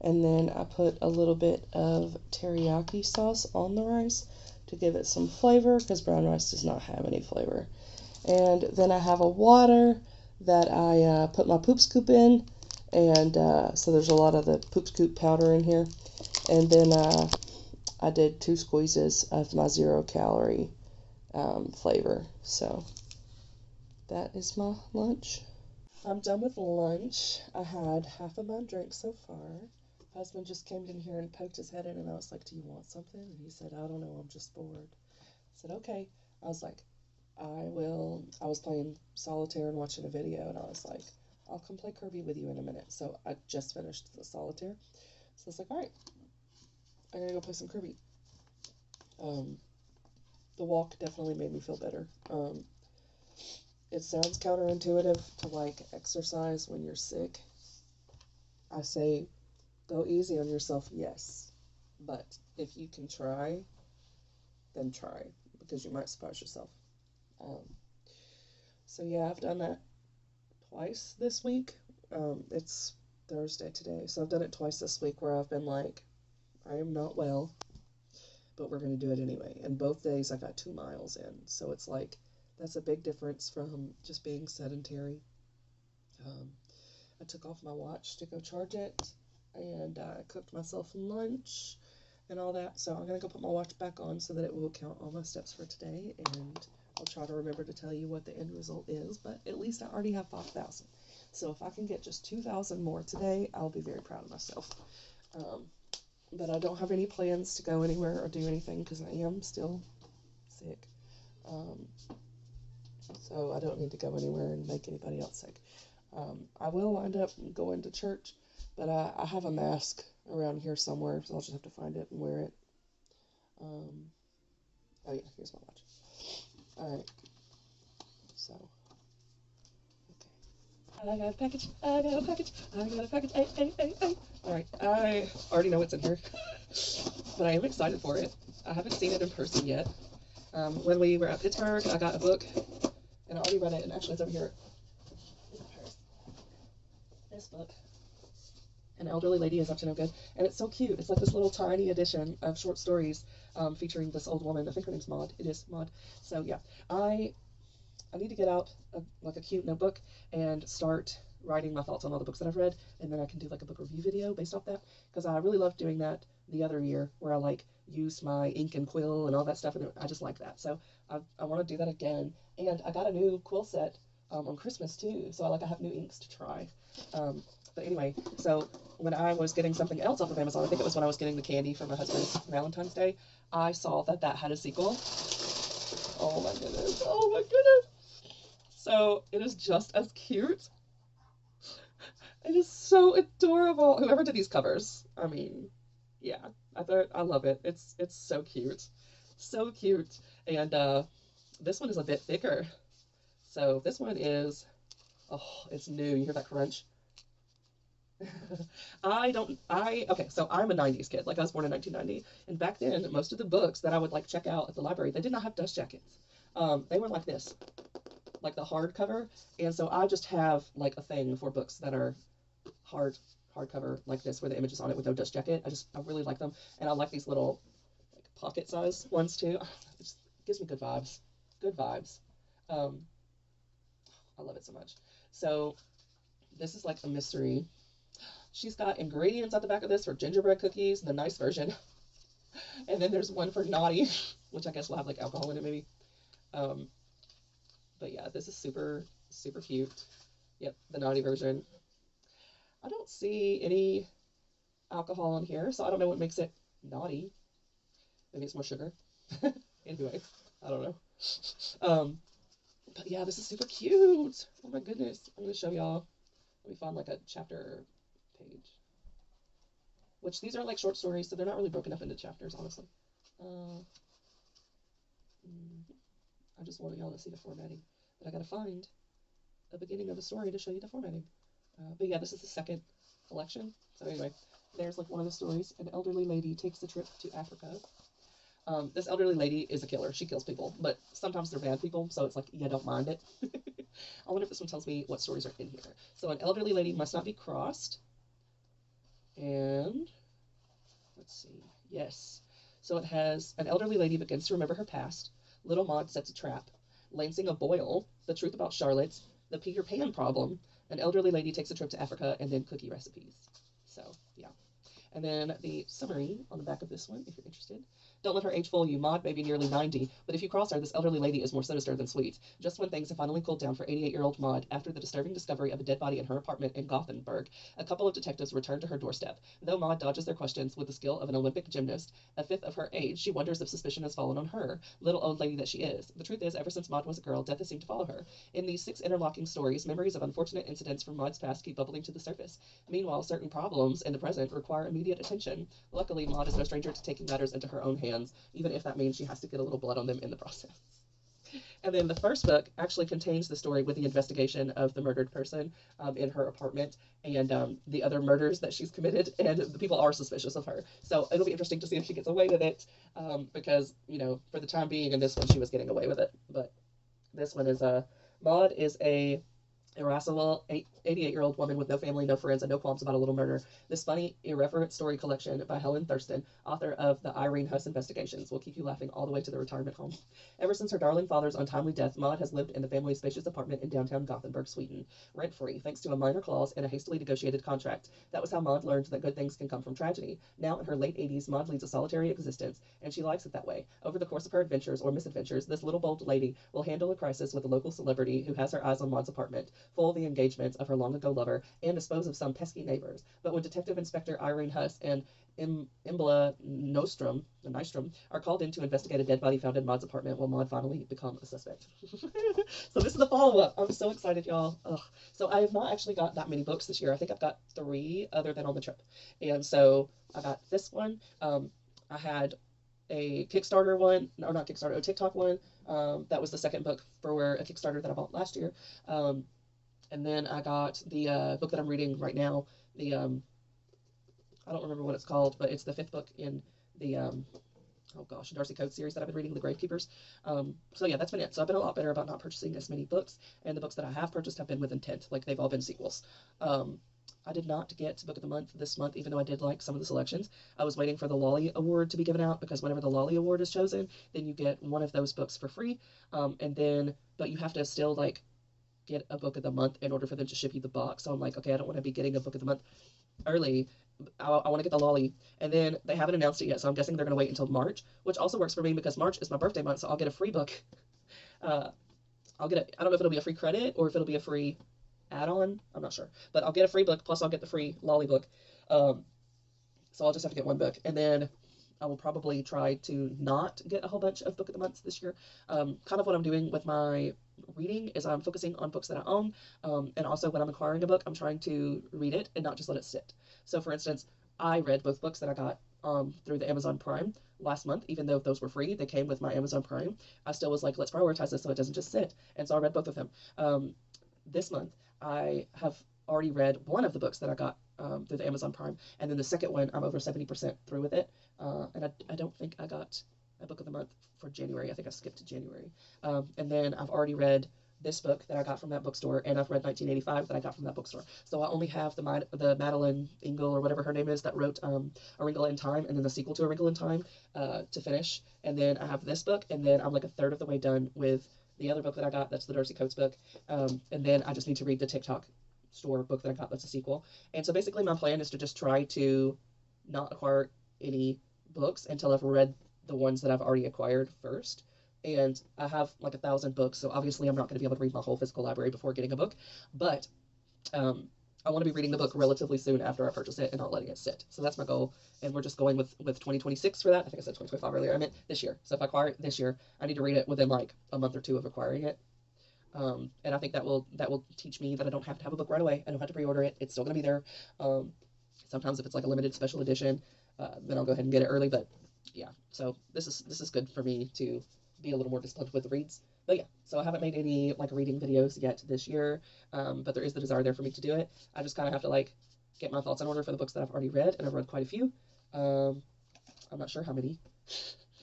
And then I put a little bit of teriyaki sauce on the rice to give it some flavor because brown rice does not have any flavor. And then I have a water that I put my poop scoop in. And so there's a lot of the poop scoop powder in here. And then I did 2 squeezes of my 0-calorie flavor. So that is my lunch. I'm done with lunch. I had half of my drink so far. Husband just came in here and poked his head in, and I was like, "Do you want something?" And he said, "I don't know, I'm just bored." I said, "Okay." I was like, "I will." I was playing solitaire and watching a video, and I was like, "I'll come play Kirby with you in a minute." So I just finished the solitaire. So I was like, "All right, I gotta go play some Kirby." The walk definitely made me feel better. It sounds counterintuitive to like exercise when you're sick. I say go easy on yourself, yes. But if you can try, then try, because you might surprise yourself. So yeah, I've done that twice this week. It's Thursday today, so I've done it twice this week where I've been like, I am not well, but we're going to do it anyway. And both days I got 2 miles in, so it's like, that's a big difference from just being sedentary. I took off my watch to go charge it, and I cooked myself lunch and all that. So I'm going to go put my watch back on so that it will count all my steps for today, and I'll try to remember to tell you what the end result is, but at least I already have 5,000. So if I can get just 2,000 more today, I'll be very proud of myself. But I don't have any plans to go anywhere or do anything because I am still sick. So I don't need to go anywhere and make anybody else sick. I will wind up going to church, but I have a mask around here somewhere, so I'll just have to find it and wear it. Oh yeah, here's my watch. All right, so, okay. I got a package, I got a package, I got a package, ay, ay, ay, ay. All right, I already know what's in here, but I am excited for it. I haven't seen it in person yet. When we were at Pittsburgh, I got a book, and I already read it, and actually it's over here. This book. An elderly lady is up to no good, and it's so cute. It's like this little tiny edition of short stories featuring this old woman. I think her name's Maud. It is Maud. So yeah, I need to get out like a cute notebook and start writing my thoughts on all the books that I've read, and then I can do like a book review video based off that, because I really loved doing that the other year where I like used my ink and quill and all that stuff, and I just like that. So I want to do that again, and I got a new quill set on Christmas too, so I have new inks to try. But anyway, so when I was getting something else off of Amazon, I think it was when I was getting the candy for my husband's Valentine's Day, I saw that had a sequel. Oh my goodness. Oh my goodness. So it is just as cute. It is so adorable. Whoever did these covers, I mean, yeah, I love it. It's so cute. So cute. And this one is a bit thicker. So this one is, oh, it's new. You hear that crunch? Okay, so I'm a 90s kid. Like, I was born in 1990. And back then, most of the books that I would, like, check out at the library, they did not have dust jackets. They were like this, like the hardcover. And so I just have, like, a thing for books that are hardcover like this, where the image is on it with no dust jacket. I really like them. And I like these little, like, pocket size ones, too. It just gives me good vibes. Good vibes. I love it so much. So, this is, like, a mystery. She's got ingredients at the back of this for gingerbread cookies, the nice version. And then there's one for naughty, which I guess will have like alcohol in it maybe. Um, but yeah, this is super, super cute. Yep, the naughty version. I don't see any alcohol in here, so I don't know what makes it naughty. Maybe it's more sugar. Anyway, I don't know. Um, but yeah, this is super cute. Oh my goodness. I'm going to show y'all. Let me find like a chapter page. Which these are like short stories, so they're not really broken up into chapters, honestly. Uh, I just wanted y'all to see the formatting. But I gotta find the beginning of the story to show you the formatting. But yeah, this is the second collection. So anyway, there's like one of the stories. An elderly lady takes a trip to Africa. This elderly lady is a killer. She kills people, but sometimes they're bad people, so it's like, yeah, don't mind it. I wonder if this one tells me what stories are in here. So an elderly lady must not be crossed. And let's see. Yes. So it has an elderly lady begins to remember her past. Little Maud sets a trap. Lancing a boil. The truth about Charlotte. The Peter Pan problem. An elderly lady takes a trip to Africa, and then cookie recipes. So yeah. And then the summary on the back of this one, if you're interested. Don't let her age fool you. Maud may be nearly 90, but if you cross her, this elderly lady is more sinister than sweet. Just when things have finally cooled down for 88-year-old Maud, after the disturbing discovery of a dead body in her apartment in Gothenburg, a couple of detectives return to her doorstep. Though Maud dodges their questions with the skill of an Olympic gymnast, a fifth of her age, she wonders if suspicion has fallen on her, little old lady that she is. The truth is, ever since Maud was a girl, death has seemed to follow her. In these 6 interlocking stories, memories of unfortunate incidents from Maud's past keep bubbling to the surface. Meanwhile, certain problems in the present require immediate attention. Luckily, Maud is no stranger to taking matters into her own hands, even if that means she has to get a little blood on them in the process. And then the first book actually contains the story with the investigation of the murdered person in her apartment and the other murders that she's committed, and the people are suspicious of her. So it'll be interesting to see if she gets away with it, because, you know, for the time being in this one, she was getting away with it. But this one is Maud is a irascible 88-year-old woman with no family, no friends, and no qualms about a little murder. This funny, irreverent story collection by Helen Thurston, author of the Irene Huss Investigations, will keep you laughing all the way to the retirement home. Ever since her darling father's untimely death, Maud has lived in the family's spacious apartment in downtown Gothenburg, Sweden, rent-free, thanks to a minor clause in a hastily negotiated contract. That was how Maud learned that good things can come from tragedy. Now, in her late 80s, Maud leads a solitary existence, and she likes it that way. Over the course of her adventures or misadventures, this little bold lady will handle a crisis with a local celebrity who has her eyes on Maud's apartment, full of the engagements of her long-ago lover, and dispose of some pesky neighbors. But when Detective Inspector Irene Huss and Imbla Nystrom are called in to investigate a dead body found in Maud's apartment, will Maud finally become a suspect? So this is the follow-up. I'm so excited, y'all. Ugh. So I have not actually got that many books this year. I think I've got 3 other than on the trip. And so I got this one. I had a Kickstarter one, or not Kickstarter, a TikTok one. That was the second book for a Kickstarter that I bought last year. And then I got the book that I'm reading right now. The I don't remember what it's called, but it's the 5th book in the oh gosh, Darcy Coates series that I've been reading, The Gravekeepers. So yeah, that's been it. So I've been a lot better about not purchasing as many books, and the books that I have purchased have been with intent. Like, they've all been sequels. I did not get Book of the Month this month, even though I did like some of the selections. I was waiting for the Lolly Award to be given out, because whenever the Lolly Award is chosen, then you get one of those books for free. But you have to still, like, get a book of the month in order for them to ship you the box. So I'm like, okay, I don't want to be getting a book of the month early. I want to get the Lolly. And then they haven't announced it yet, so I'm guessing they're going to wait until March, which also works for me because March is my birthday month, so I'll get a free book. I don't know if it'll be a free credit or if it'll be a free add-on. I'm not sure. But I'll get a free book, plus I'll get the free Lolly book. So I'll just have to get one book. And then I will probably try to not get a whole bunch of Book of the Months this year. Kind of what I'm doing with my reading is I'm focusing on books that I own, and also when I'm acquiring a book, I'm trying to read it and not just let it sit. So for instance, I read both books that I got through the Amazon Prime last month. Even though those were free, they came with my Amazon Prime. I still was like, let's prioritize this so it doesn't just sit. And so I read both of them. This month, I have already read one of the books that I got through the Amazon Prime, and then the second one, I'm over 70% through with it. And I don't think I got a Book of the Month for January. I think I skipped to January. And then I've already read this book that I got from that bookstore, and I've read 1985 that I got from that bookstore. So I only have the Madeline Engel, or whatever her name is, that wrote A Wrinkle in Time, and then the sequel to A Wrinkle in Time to finish. And then I have this book, and then I'm like a third of the way done with the other book that I got. That's the Darcy Coates book. And then I just need to read the TikTok store book that I got that's a sequel. And so basically my plan is to just try to not acquire any books until I've read the ones that I've already acquired first. And I have like 1,000 books, so obviously I'm not going to be able to read my whole physical library before getting a book. But I want to be reading the book relatively soon after I purchase it and not letting it sit. So that's my goal. And we're just going with 2026 for that. I think I said 2025 earlier. I meant this year. So if I acquire it this year, I need to read it within like a month or two of acquiring it. And I think that will teach me that I don't have to have a book right away. I don't have to pre-order it. It's still going to be there. Sometimes if it's like a limited special edition, then I'll go ahead and get it early. But yeah, so this is good for me to be a little more disciplined with the reads. But yeah, so I haven't made any like reading videos yet this year, but there is the desire there for me to do it. I just kind of have to like get my thoughts in order for the books that I've already read, and I've read quite a few. I'm not sure how many.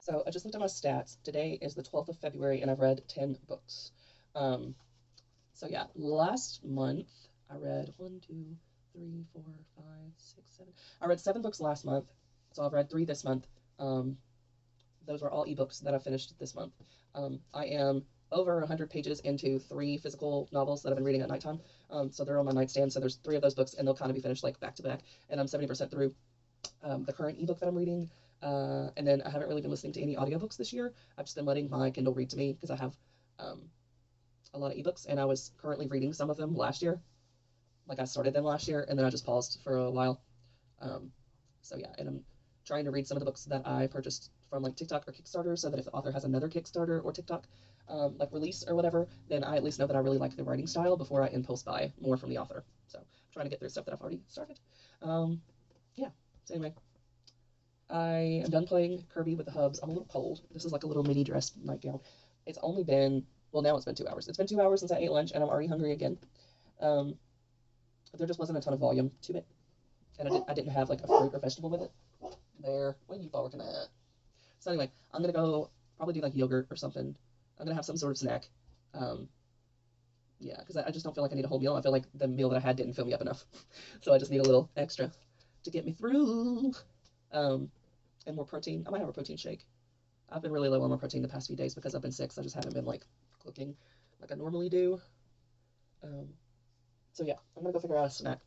So I just looked at my stats. Today is the 12th of February, and I've read 10 books. So yeah, last month I read 1, 2, 3, 4, 5, 6, 7. I read 7 books last month, so I've read 3 this month. Those were all ebooks that I finished this month. I am over 100 pages into 3 physical novels that I've been reading at nighttime. So they're on my nightstand. So there's 3 of those books, and they'll kind of be finished like back to back. And I'm 70% through the current ebook that I'm reading. And then I haven't really been listening to any audiobooks this year. I've just been letting my Kindle read to me because I have a lot of ebooks, and I was currently reading some of them last year. Like I started them last year, and then I just paused for a while. So yeah, and I'm trying to read some of the books that I purchased from like TikTok or Kickstarter, so that if the author has another Kickstarter or TikTok like release or whatever, then I at least know that I really like the writing style before I impulse buy more from the author. So I'm trying to get through stuff that I've already started. Yeah. So anyway, I am done playing Kirby with the hubs. I'm a little cold. This is like a little mini dress nightgown. It's only been, well, now it's been 2 hours. It's been 2 hours since I ate lunch, and I'm already hungry again. There just wasn't a ton of volume to it, and I didn't have like a fruit or vegetable with it. There, what are you barking at? So anyway, I'm gonna go probably do like yogurt or something. I'm gonna have some sort of snack. Yeah, because I just don't feel like I need a whole meal. I feel like the meal that I had didn't fill me up enough, so I just need a little extra to get me through. And more protein. I might have a protein shake. I've been really low on my protein the past few days because I've been sick, so I just haven't been like cooking like I normally do. So yeah, I'm gonna go figure out a snack.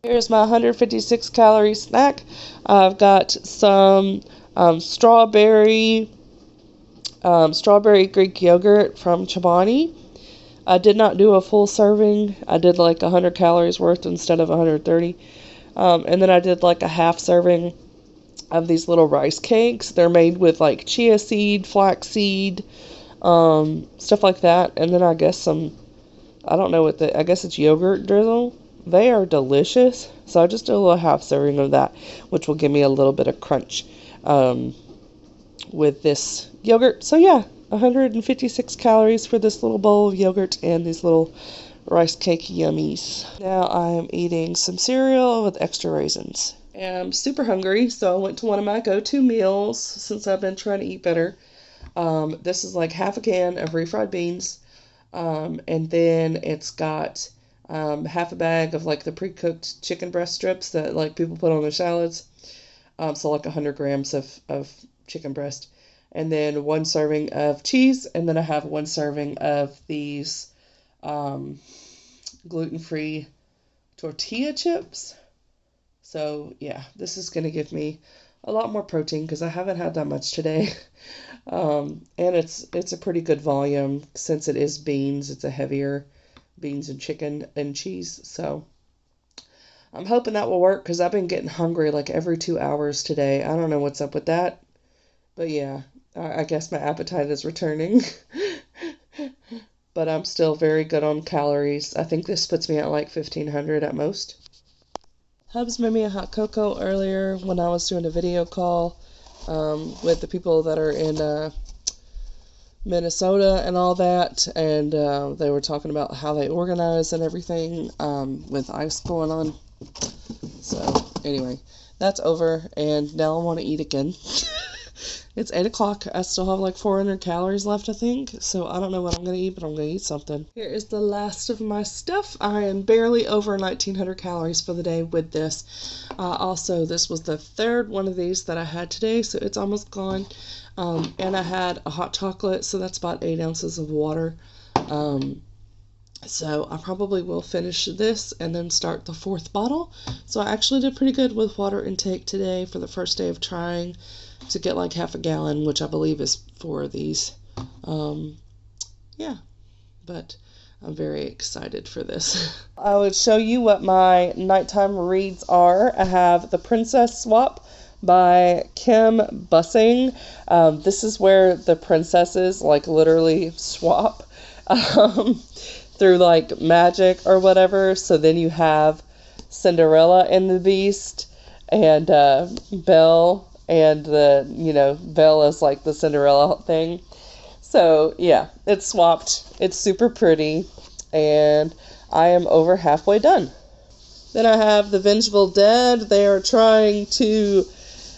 Here's my 156 calorie snack. I've got some strawberry Greek yogurt from Chobani. I did not do a full serving. I did like 100 calories worth instead of 130. And then I did like a half serving of these little rice cakes. They're made with like chia seed, flax seed, stuff like that. And then I guess some, I don't know what I guess it's yogurt drizzle. They are delicious. So I just did a little half serving of that, which will give me a little bit of crunch with this yogurt. So yeah, 156 calories for this little bowl of yogurt and these little rice cake yummies. Now I am eating some cereal with extra raisins. I'm super hungry, so I went to one of my go-to meals since I've been trying to eat better. This is like half a can of refried beans, and then it's got half a bag of like the pre-cooked chicken breast strips that like people put on their salads. So like 100 grams of chicken breast, and then 1 serving of cheese, and then I have 1 serving of these gluten-free tortilla chips. So yeah, this is going to give me a lot more protein because I haven't had that much today. And it's a pretty good volume since it is beans. It's a heavier beans and chicken and cheese. So I'm hoping that will work because I've been getting hungry like every 2 hours today. I don't know what's up with that. But yeah, I guess my appetite is returning. But I'm still very good on calories. I think this puts me at like 1,500 at most. Hubs made me a hot cocoa earlier when I was doing a video call with the people that are in Minnesota and all that, and they were talking about how they organize and everything with ice going on. So anyway, that's over, and now I want to eat again. It's 8 o'clock. I still have like 400 calories left, I think. So I don't know what I'm going to eat, but I'm going to eat something. Here is the last of my stuff. I am barely over 1,900 calories for the day with this. Also, this was the 3rd one of these that I had today, so it's almost gone. And I had a hot chocolate, so that's about 8 ounces of water. So I probably will finish this and then start the 4th bottle. So I actually did pretty good with water intake today for the first day of trying to get like half a gallon, which I believe is 4 of these. Yeah, but I'm very excited for this. I would show you what my nighttime reads are. I have The Princess Swap by Kim Bussing. This is where the princesses like literally swap through like magic or whatever. So then you have Cinderella and the Beast and Belle, and Belle is like the Cinderella thing. So yeah, it's swapped. It's super pretty, and I am over halfway done. Then I have The Vengeful Dead. They are trying to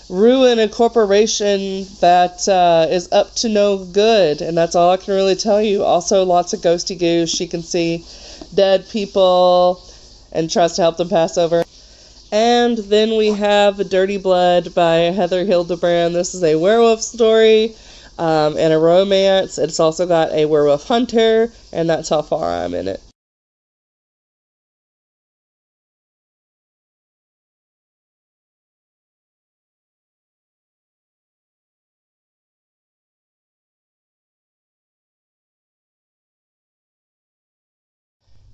ruin a corporation that is up to no good, and that's all I can really tell you. Also, lots of ghosty goose. She can see dead people and tries to help them pass over. And then we have Dirty Blood by Heather Hildebrand. This is a werewolf story and a romance. It's also got a werewolf hunter, and that's how far I'm in it.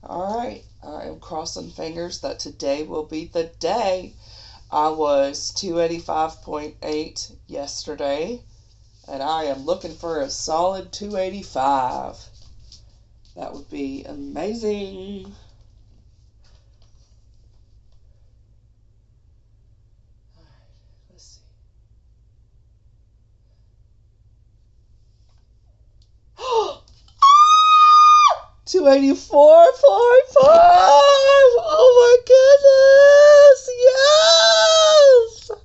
Alright, I am crossing fingers that today will be the day. I was 285.8 yesterday, and I am looking for a solid 285. That would be amazing. Let's see. 284.5! Oh my goodness! Yes!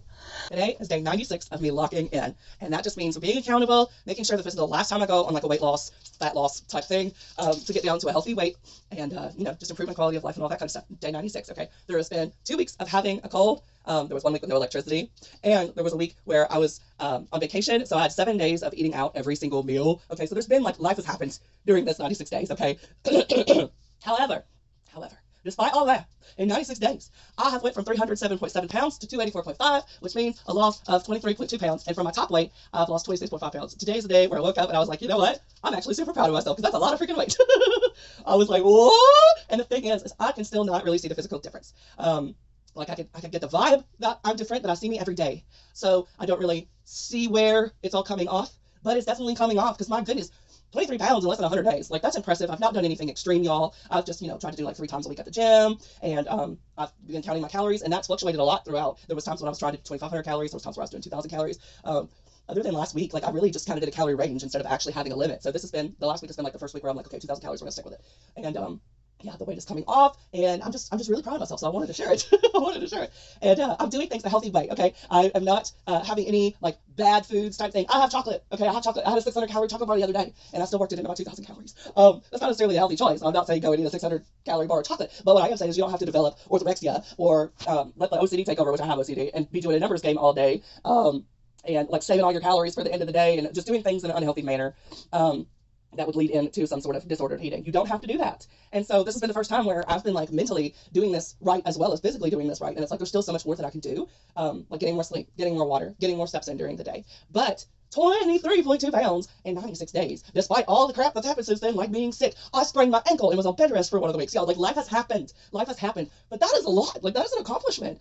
Today is day 96 of me locking in, and that just means being accountable, making sure that this is the last time I go on like a weight loss, fat loss type thing, to get down to a healthy weight and just improve my quality of life and all that kind of stuff. Day 96. Okay, there has been 2 weeks of having a cold. There was 1 week with no electricity, and there was a week where I was on vacation, so I had 7 days of eating out every single meal. Okay, so there's been like life has happened during this 96 days. Okay, however, despite all that, in 96 days, I have went from 307.7 pounds to 284.5, which means a loss of 23.2 pounds. And from my top weight, I've lost 26.5 pounds. Today's the day where I woke up and I was like, you know what? I'm actually super proud of myself because that's a lot of freaking weight. I was like, what? And the thing is I can still not really see the physical difference. Like I could get the vibe that I'm different, but I see me every day. So I don't really see where it's all coming off, but it's definitely coming off because my goodness, 23 pounds in less than 100 days. Like, that's impressive. I've not done anything extreme, y'all. I've just, tried to do like 3 times a week at the gym, and I've been counting my calories, and that's fluctuated a lot throughout. There was times when I was trying to do 2,500 calories. There was times where I was doing 2,000 calories. Other than last week, like, I really just kind of did a calorie range instead of actually having a limit. So this has been, the last week has been like the first week where I'm like, okay, 2,000 calories, we're gonna stick with it. And yeah, the weight is coming off, and I'm just really proud of myself. So I wanted to share it. I wanted to share it, and I'm doing things a healthy way. Okay, I am not having any like bad foods type thing. I have chocolate. Okay, I have chocolate. I had a 600 calorie chocolate bar the other day, and I still worked it into my 2,000 calories. That's not necessarily a healthy choice. I'm not saying go and eat a 600 calorie bar of chocolate, but what I am saying is you don't have to develop orthorexia or let the OCD take over, which I have OCD, and be doing a numbers game all day. And like saving all your calories for the end of the day, and just doing things in an unhealthy manner. That would lead into some sort of disordered eating. You don't have to do that. And so this has been the first time where I've been like mentally doing this right as well as physically doing this right. And it's like there's still so much more that I can do, like getting more sleep, getting more water, getting more steps in during the day. But 23.2 pounds in 96 days, despite all the crap that's happened since then, like being sick. I sprained my ankle and was on bed rest for one of the weeks. Y'all, like life has happened. Life has happened. But that is a lot. Like that is an accomplishment.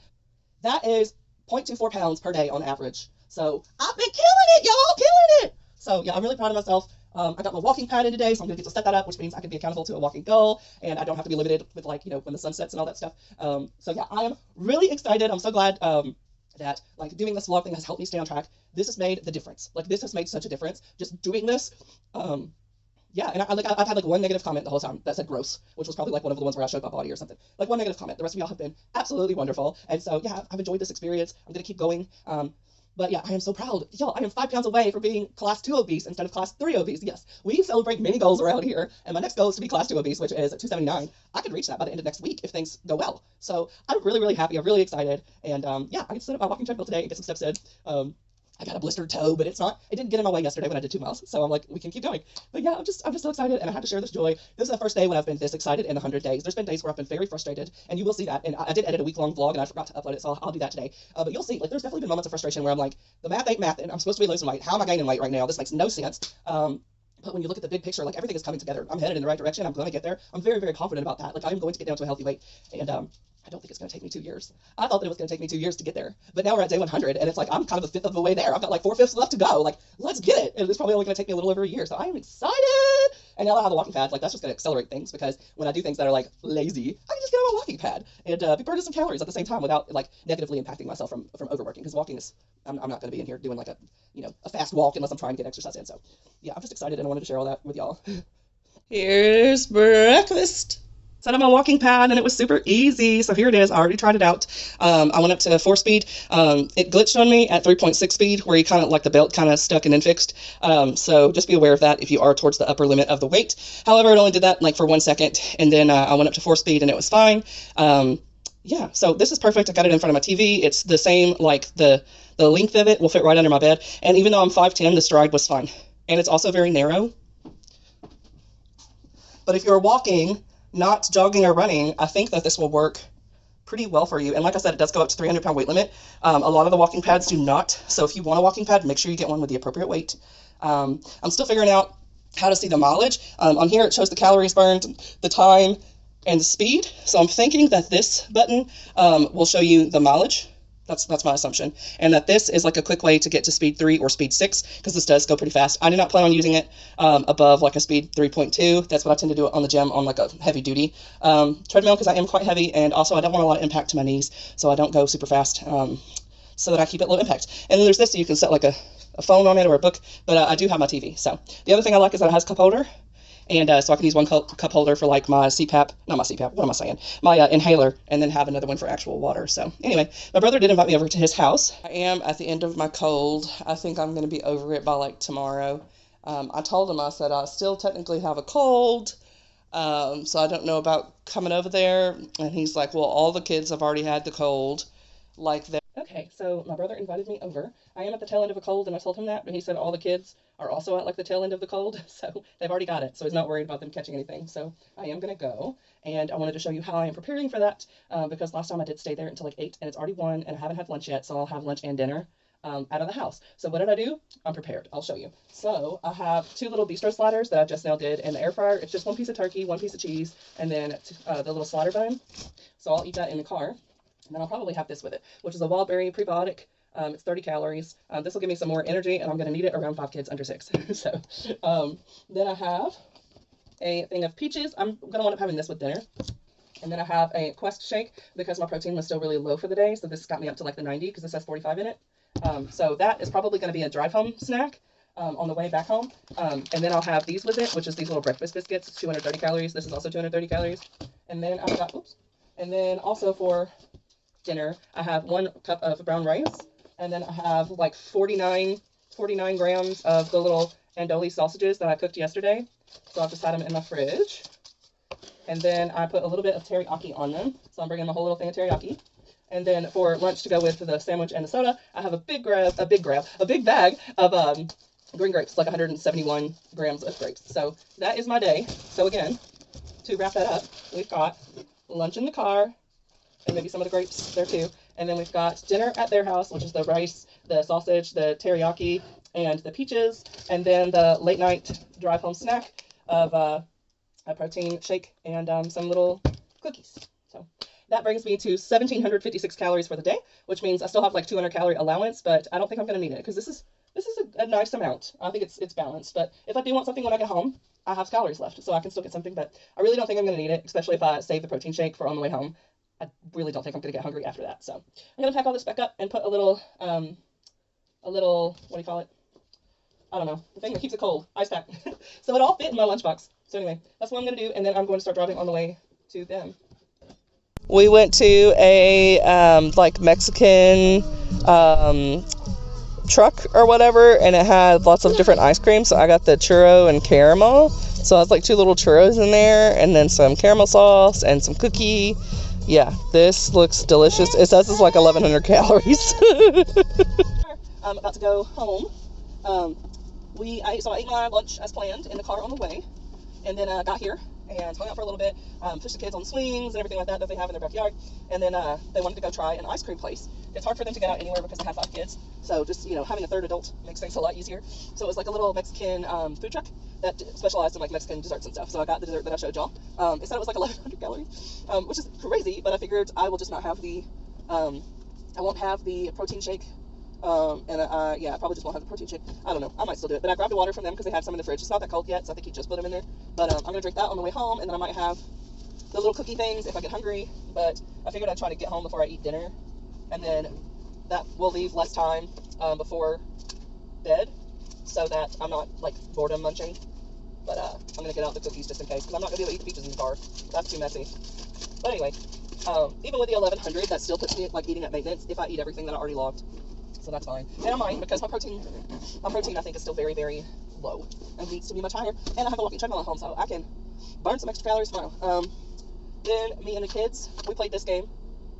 That is 0.24 pounds per day on average. So I've been killing it, y'all, killing it. So yeah, I'm really proud of myself. I got my walking pad in today, so I'm gonna get to set that up, which means I can be accountable to a walking goal, and I don't have to be limited with like, when the sun sets and all that stuff. So yeah, I am really excited. I'm so glad that like doing this vlog thing has helped me stay on track. This has made the difference. Like this has made such a difference. Just doing this. Yeah, and I've had like one negative comment the whole time that said gross, which was probably like one of the ones where I showed my body or something. Like one negative comment. The rest of y'all have been absolutely wonderful, and so yeah, I've enjoyed this experience. I'm gonna keep going. But yeah, I am so proud. Y'all, I am 5 pounds away from being class 2 obese instead of class 3 obese. Yes, we celebrate many goals around here, and my next goal is to be class 2 obese, which is 279. I could reach that by the end of next week if things go well. So I'm really, really happy. I'm really excited, and yeah, I get to set up my walking treadmill today and get some steps in. I got a blistered toe, but it didn't get in my way yesterday when I did 2 miles. So I'm like, we can keep going. But yeah, I'm just so excited, and I had to share this joy. This is the first day when I've been this excited in 100 days. There's been days where I've been very frustrated, and you will see that. And I did edit a week-long vlog, and I forgot to upload it, so I'll do that today. But you'll see, like, there's definitely been moments of frustration where I'm like, the math ain't math, and I'm supposed to be losing weight. How am I gaining weight right now? This makes no sense. But when you look at the big picture, like, everything is coming together. I'm headed in the right direction. I'm going to get there. I'm very, very confident about that. Like, I am going to get down to a healthy weight, and I don't think it's going to take me 2 years. I thought that it was going to take me 2 years to get there. But now we're at day 100, and it's like I'm kind of a fifth of the way there. I've got like 4/5 left to go. Like, let's get it. And it's probably only going to take me a little over a year. So I am excited. And now that I have a walking pad, like, that's just going to accelerate things, because when I do things that are like lazy, I can just get on my walking pad and be burning some calories at the same time without like negatively impacting myself from overworking. Because walking is, I'm not going to be in here doing like a fast walk unless I'm trying to get exercise in. So yeah, I'm just excited, and I wanted to share all that with y'all. Here's breakfast. Set up my walking pad, and it was super easy. So here it is. I already tried it out. I went up to 4 speed. It glitched on me at 3.6 speed, where you kind of like the belt kind of stuck and then fixed. So just be aware of that if you are towards the upper limit of the weight. However, it only did that like for 1 second, and then I went up to 4 speed, and it was fine. Yeah, so this is perfect. I got it in front of my TV. It's the same, like the length of it will fit right under my bed. And even though I'm 5'10", the stride was fine. And it's also very narrow. But if you're walking, not jogging or running, I think that this will work pretty well for you. And like I said, it does go up to 300-pound weight limit. A lot of the walking pads do not. So if you want a walking pad, make sure you get one with the appropriate weight. I'm still figuring out how to see the mileage. On here, it shows the calories burned, the time, and the speed. So I'm thinking that this button will show you the mileage. That's my assumption. And that this is like a quick way to get to speed 3 or speed 6, because this does go pretty fast. I do not plan on using it above like a speed 3.2. That's what I tend to do on the gym on like a heavy duty treadmill, because I am quite heavy, and also I don't want a lot of impact to my knees, so I don't go super fast, so that I keep it low impact. And then there's this, so you can set like a phone on it or a book, but I do have my TV. So the other thing I like is that it has a cup holder. And so I can use one cup holder for like my CPAP, not my CPAP, what am I saying? My inhaler, and then have another one for actual water. So anyway, my brother did invite me over to his house. I am at the end of my cold. I think I'm going to be over it by like tomorrow. I told him, I said, I still technically have a cold, so I don't know about coming over there. And he's like, well, all the kids have already had the cold like that. Okay, so my brother invited me over. I am at the tail end of a cold, and I told him that, but he said all the kids are also at like the tail end of the cold, so they've already got it, so he's not worried about them catching anything. So I am going to go, and I wanted to show you how I am preparing for that, because last time I did stay there until like 8, and it's already 1, and I haven't had lunch yet, so I'll have lunch and dinner out of the house. So what did I do? I'm prepared. I'll show you. So I have 2 little bistro sliders that I just now did in the air fryer. It's just 1 piece of turkey, 1 piece of cheese, and then the little slider bun. So I'll eat that in the car. And then I'll probably have this with it, which is a wild berry prebiotic. It's 30 calories. This will give me some more energy, and I'm going to need it around 5 kids under 6. So then I have a thing of peaches. I'm going to wind up having this with dinner. And then I have a Quest shake, because my protein was still really low for the day. So this got me up to like the 90, because this has 45 in it. So that is probably going to be a drive home snack on the way back home. And then I'll have these with it, which is these little breakfast biscuits. 230 calories. This is also 230 calories. And then I've got, and then also for dinner, I have 1 cup of brown rice, and then I have like 49 grams of the little andouille sausages that I cooked yesterday. So I've just had them in my fridge. And then I put a little bit of teriyaki on them. So I'm bringing the whole little thing of teriyaki. And then for lunch to go with the sandwich and the soda, I have a big bag of green grapes, like 171 grams of grapes. So that is my day. So again, to wrap that up, we've got lunch in the car, and maybe some of the grapes there too. And then we've got dinner at their house, which is the rice, the sausage, the teriyaki, and the peaches. And then the late night drive home snack of a protein shake and some little cookies. So that brings me to 1,756 calories for the day, which means I still have like 200 calorie allowance, but I don't think I'm going to need it, because this is a nice amount. I think it's balanced. But if I do want something when I get home, I have calories left, so I can still get something. But I really don't think I'm going to need it, especially if I save the protein shake for on the way home. I really don't think I'm going to get hungry after that. So I'm going to pack all this back up and put a little, what do you call it? I don't know. The thing that keeps it cold. Ice pack. So it all fit in my lunchbox. So anyway, that's what I'm going to do. And then I'm going to start driving on the way to them. We went to a, like Mexican, truck or whatever, and it had lots of different ice cream. So I got the churro and caramel. So I was like 2 little churros in there, and then some caramel sauce and some cookie. Yeah, this looks delicious. It says it's like 1,100 calories. I'm about to go home. So I ate my lunch as planned in the car on the way, and then got here and hung out for a little bit, pushed the kids on the swings and everything like that they have in their backyard, and then they wanted to go try an ice cream place. It's hard for them to get out anywhere because they have 5 kids, so just, having a third adult makes things a lot easier. So it was like a little Mexican food truck that specialized in like Mexican desserts and stuff. So I got the dessert that I showed y'all. It said it was like 1,100 calories, which is crazy, but I figured I will just not have the, I won't have the protein shake. I probably just won't have the protein shake. I don't know. I might still do it. But I grabbed the water from them because they had some in the fridge. It's not that cold yet, so I think he just put them in there. But I'm going to drink that on the way home, and then I might have the little cookie things if I get hungry. But I figured I'd try to get home before I eat dinner, and then that will leave less time before bed so that I'm not, like, boredom munching. But I'm going to get out the cookies just in case, because I'm not going to be able to eat the peaches in the car. That's too messy. But anyway, even with the 1,100, that still puts me, like, eating at maintenance if I eat everything that I already logged. So that's fine. And I might, because my protein I think is still very, very low and needs to be much higher. And I have a walking treadmill at home, so I can burn some extra calories tomorrow. Then me and the kids, we played this game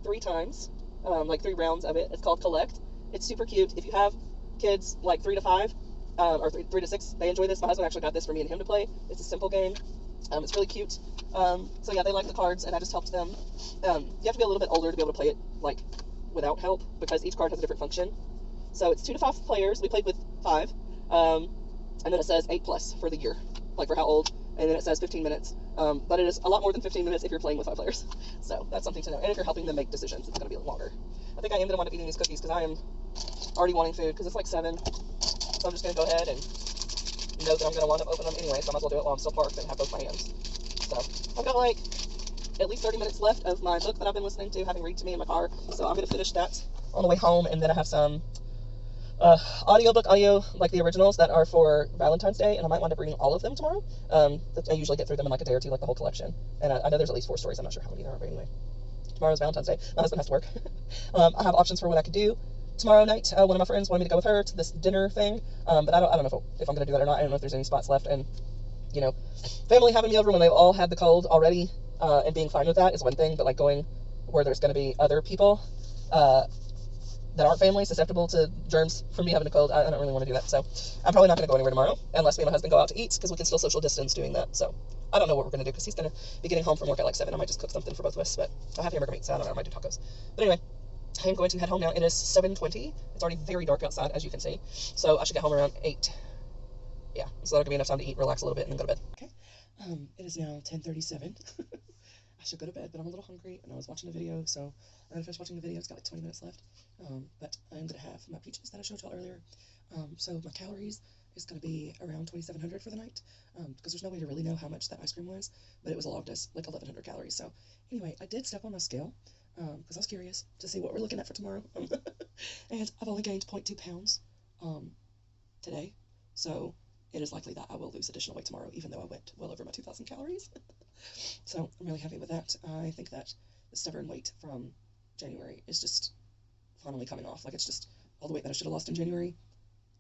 3 times, like 3 rounds of it. It's called Collect. It's super cute. If you have kids like 3 to 5, or 3 to 6, they enjoy this. My husband actually got this for me and him to play. It's a simple game. It's really cute. So yeah, they like the cards, and I just helped them. You have to be a little bit older to be able to play it like without help, because each card has a different function. So it's 2 to 5 players. We played with 5. And then it says 8+ for the year, like for how old. And then it says 15 minutes. But it is a lot more than 15 minutes if you're playing with 5 players. So that's something to know. And if you're helping them make decisions, it's going to be longer. I think I am going to wind up eating these cookies because I am already wanting food because it's like 7. So I'm just going to go ahead and know that I'm going to wind up opening them anyway. So I might as well do it while I'm still parked and have both my hands. So I've got like at least 30 minutes left of my book that I've been listening to, having read to me in my car. So I'm going to finish that on the way home, and then I have some audio like the originals that are for Valentine's Day, and I might wind up reading all of them tomorrow. I usually get through them in like a day or two, like the whole collection. And I know there's at least 4 stories. I'm not sure how many there are, but anyway. Tomorrow's Valentine's Day. My husband has to work. I have options for what I could do tomorrow night. One of my friends wanted me to go with her to this dinner thing, but I don't know if I'm going to do that or not. I don't know if there's any spots left. And family having me over when they've all had the cold already, and being fine with that is one thing, but like going where there's going to be other people that aren't family susceptible to germs from me having a cold, I don't really want to do that. So I'm probably not going to go anywhere tomorrow unless me and my husband go out to eat, because we can still social distance doing that. So I don't know what we're going to do, because he's going to be getting home from work at like 7. I might just cook something for both of us, but I have hamburger meat, so I don't know, I might do tacos. But anyway, I am going to head home now. It is 7:20. It's already very dark outside, as you can see. So I should get home around 8. Yeah, so that'll give me enough time to eat, relax a little bit, and then go to bed. Okay, it is now 10:37. I should go to bed, but I'm a little hungry, and I was watching a video, so I'm going to finish watching the video. It's got like 20 minutes left, but I'm going to have my peaches that I showed y'all earlier. So my calories is going to be around 2,700 for the night, because there's no way to really know how much that ice cream was, but it was logged as like 1,100 calories. So anyway, I did step on my scale, because I was curious to see what we're looking at for tomorrow, and I've only gained 0.2 pounds today, so it is likely that I will lose additional weight tomorrow, even though I went well over my 2,000 calories. So I'm really happy with that. I think that the stubborn weight from January is just finally coming off. Like, it's just all the weight that I should have lost in January,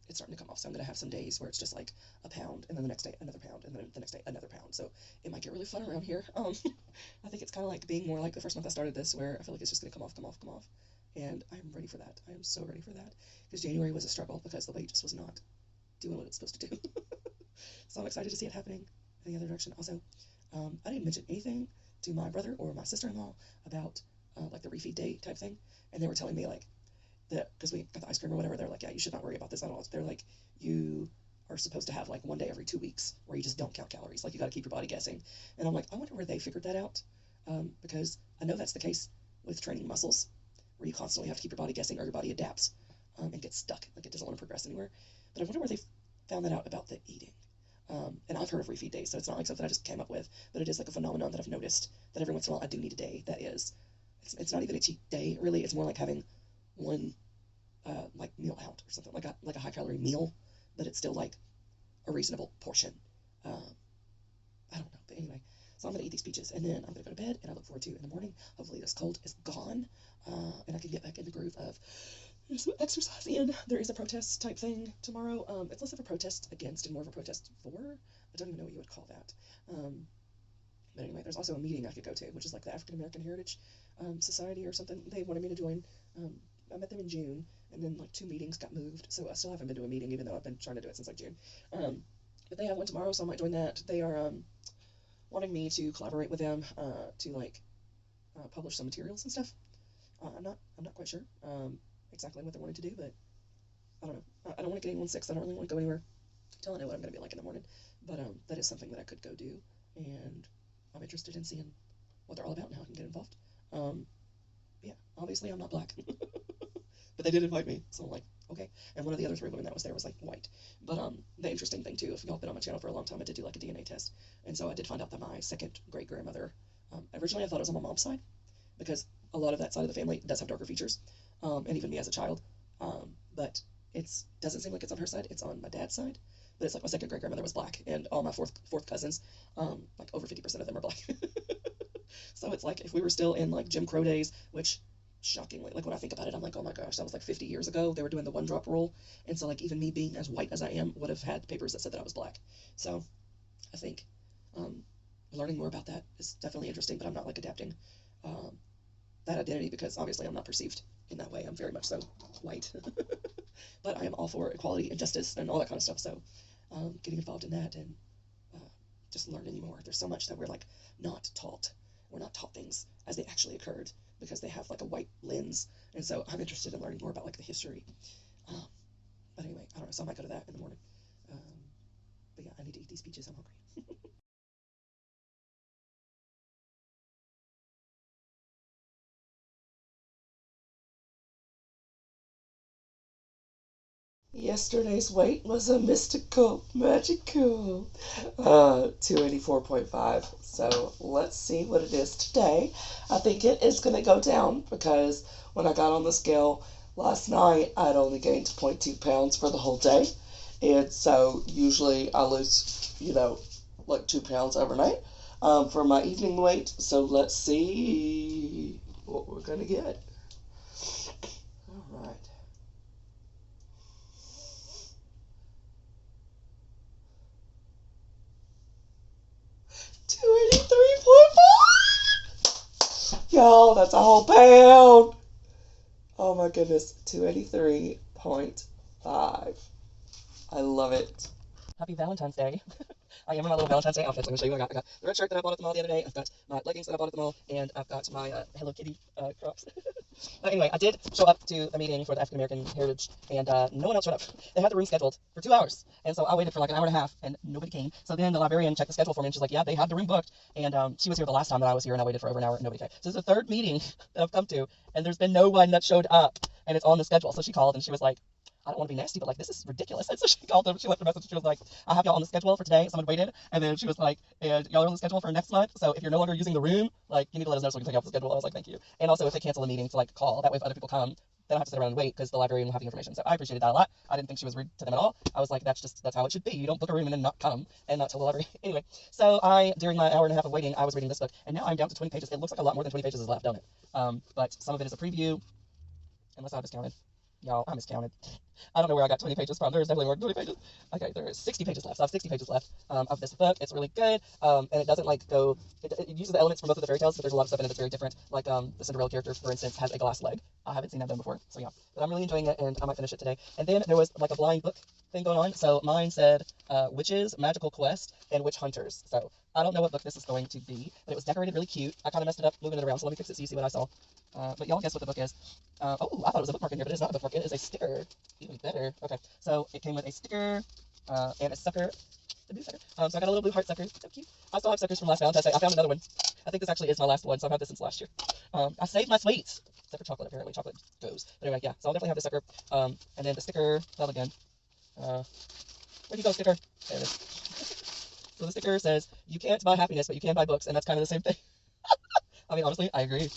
it's starting to come off. So I'm going to have some days where it's just like a pound, and then the next day another pound, and then the next day another pound. So it might get really fun around here. I think it's kind of like being more like the first month I started this, where I feel like it's just going to come off. And I'm ready for that. I am so ready for that. Because January was a struggle because the weight just was not doing what it's supposed to do. So I'm excited to see it happening in the other direction. Also, I didn't mention anything to my brother or my sister-in-law about like the refeed day type thing, and they were telling me like that because we got the ice cream or whatever, they're like, yeah, you should not worry about this at all. They're like, you are supposed to have like one day every 2 weeks where you just don't count calories. Like, you got to keep your body guessing. And I'm like, I wonder where they figured that out, because I know that's the case with training muscles, where you constantly have to keep your body guessing, or your body adapts and gets stuck, like it doesn't want to progress anywhere. But I wonder where they found that out about the eating. And I've heard of refeed days, so it's not like something I just came up with, but it is like a phenomenon that I've noticed, that every once in a while I do need a day that is, it's not even a cheat day, really. It's more like having one like meal out or something, like a high calorie meal, but it's still like a reasonable portion. I don't know, but anyway, so I'm gonna eat these peaches, and then I'm gonna go to bed, and I look forward to in the morning. Hopefully this cold is gone, and I can get back in the groove of some exercise in. There is a protest type thing tomorrow. It's less of a protest against and more of a protest for. I don't even know what you would call that. But anyway, there's also a meeting I could go to, which is like the African American Heritage Society or something. They wanted me to join I met them in June, and then like 2 meetings got moved, so I still haven't been to a meeting, even though I've been trying to do it since like June. But they have one tomorrow, so I might join that. They are wanting me to collaborate with them to like publish some materials and stuff. I'm not quite sure exactly what they're wanting to do, but I don't know. I don't want to get anyone sick, so I don't really want to go anywhere until I know what I'm going to be like in the morning. But that is something that I could go do, and I'm interested in seeing what they're all about and how I can get involved. Yeah, obviously I'm not black, but they did invite me, so I'm like, okay. And one of the other 3 women that was there was like white. But the interesting thing too, if y'all been on my channel for a long time, I did do like a DNA test, and so I did find out that my second great grandmother, originally I thought it was on my mom's side because a lot of that side of the family does have darker features, and even me as a child. But it doesn't seem like it's on her side. It's on my dad's side. But it's like my second great grandmother was black, and all my fourth cousins, like over 50% of them are black. So it's like if we were still in like Jim Crow days, which shockingly, like when I think about it, I'm like, oh my gosh, that was like 50 years ago. They were doing the 1 drop rule, and so like even me being as white as I am would have had papers that said that I was black. So I think um, learning more about that is definitely interesting, but I'm not like adapting um, that identity because obviously I'm not perceived in that way. I'm very much so white. But I am all for equality and justice and all that kind of stuff. So getting involved in that and uh, just learning more. There's so much that we're like not taught. We're not taught things as they actually occurred because they have like a white lens. And so I'm interested in learning more about like the history. Um, but anyway, I don't know. So I might go to that in the morning. Um, but yeah, I need to eat these peaches. I'm hungry. Yesterday's weight was a mystical, magical 284.5. So let's see what it is today. I think it is going to go down because when I got on the scale last night, I'd only gained 0.2 pounds for the whole day. And so usually I lose, like 2 pounds overnight for my evening weight. So let's see what we're going to get. All right. 283.5. Y'all, that's a whole pound. Oh my goodness, 283.5. I love it. Happy Valentine's Day. I am in my little Valentine's Day outfit. So I'm going to show you what I got. I got the red shirt that I bought at the mall the other day. I've got my leggings that I bought at the mall. And I've got my Hello Kitty Crocs. But anyway, I did show up to a meeting for the African American Heritage. And no one else showed up. They had the room scheduled for 2 hours. And so I waited for like an hour and a half. And nobody came. So then the librarian checked the schedule for me. And she's like, yeah, they had the room booked. And she was here the last time that I was here. And I waited for over an hour. And nobody came. So it's the 3rd meeting that I've come to. And there's been no one that showed up. And it's on the schedule. So she called and she was like, I don't want to be nasty, but like, this is ridiculous. And so she called them, she left a message, she was like, I have y'all on the schedule for today, someone waited, and then she was like, and y'all are on the schedule for next month, so if you're no longer using the room, like, you need to let us know so we can take you off the schedule. I was like, thank you. And also, if they cancel a meeting, to like call, that way if other people come, they don't have to sit around and wait, because the librarian will have the information. So I appreciated that a lot. I didn't think she was rude to them at all. I was like, that's how it should be. You don't book a room and then not come, and not tell the library. Anyway, so during my hour and a half of waiting, I was reading this book, and now I'm down to 20 pages. It looks like a lot more than 20 pages is left, don't it? But some of it is a preview, unless I miscounted. Y'all, I miscounted. I don't know where I got 20 pages from. There's definitely more than 20 pages. Okay, there is 60 pages left. So I have 60 pages left of this book. It's really good. And it doesn't like go, it uses the elements from both of the fairy tales, but there's a lot of stuff in it that's very different. Like the Cinderella character, for instance, has a glass leg. I haven't seen that done before. So yeah, but I'm really enjoying it and I might finish it today. And then there was like a blind book thing going on. So mine said Witches, Magical Quest, and Witch Hunters. So I don't know what book this is going to be, but it was decorated really cute. I kind of messed it up moving it around, so let me fix it so you see what I saw. But y'all guess what the book is. Oh, I thought it was a bookmark in here, but it is not a bookmark. It is a sticker. Even better. Okay, so it came with a sticker and a sucker. The blue sucker. So I got a little blue heart sucker. So cute. I still have suckers from last Valentine's Day. I found another one. I think this actually is my last one, so I've had this since last year. I saved my sweets. Except for chocolate, apparently. Chocolate goes. But anyway, yeah, so I'll definitely have the sucker. And then the sticker, well, again. Where'd you go, sticker? There it is. So the sticker says, you can't buy happiness, but you can buy books, and that's kind of the same thing. I mean, honestly, I agree.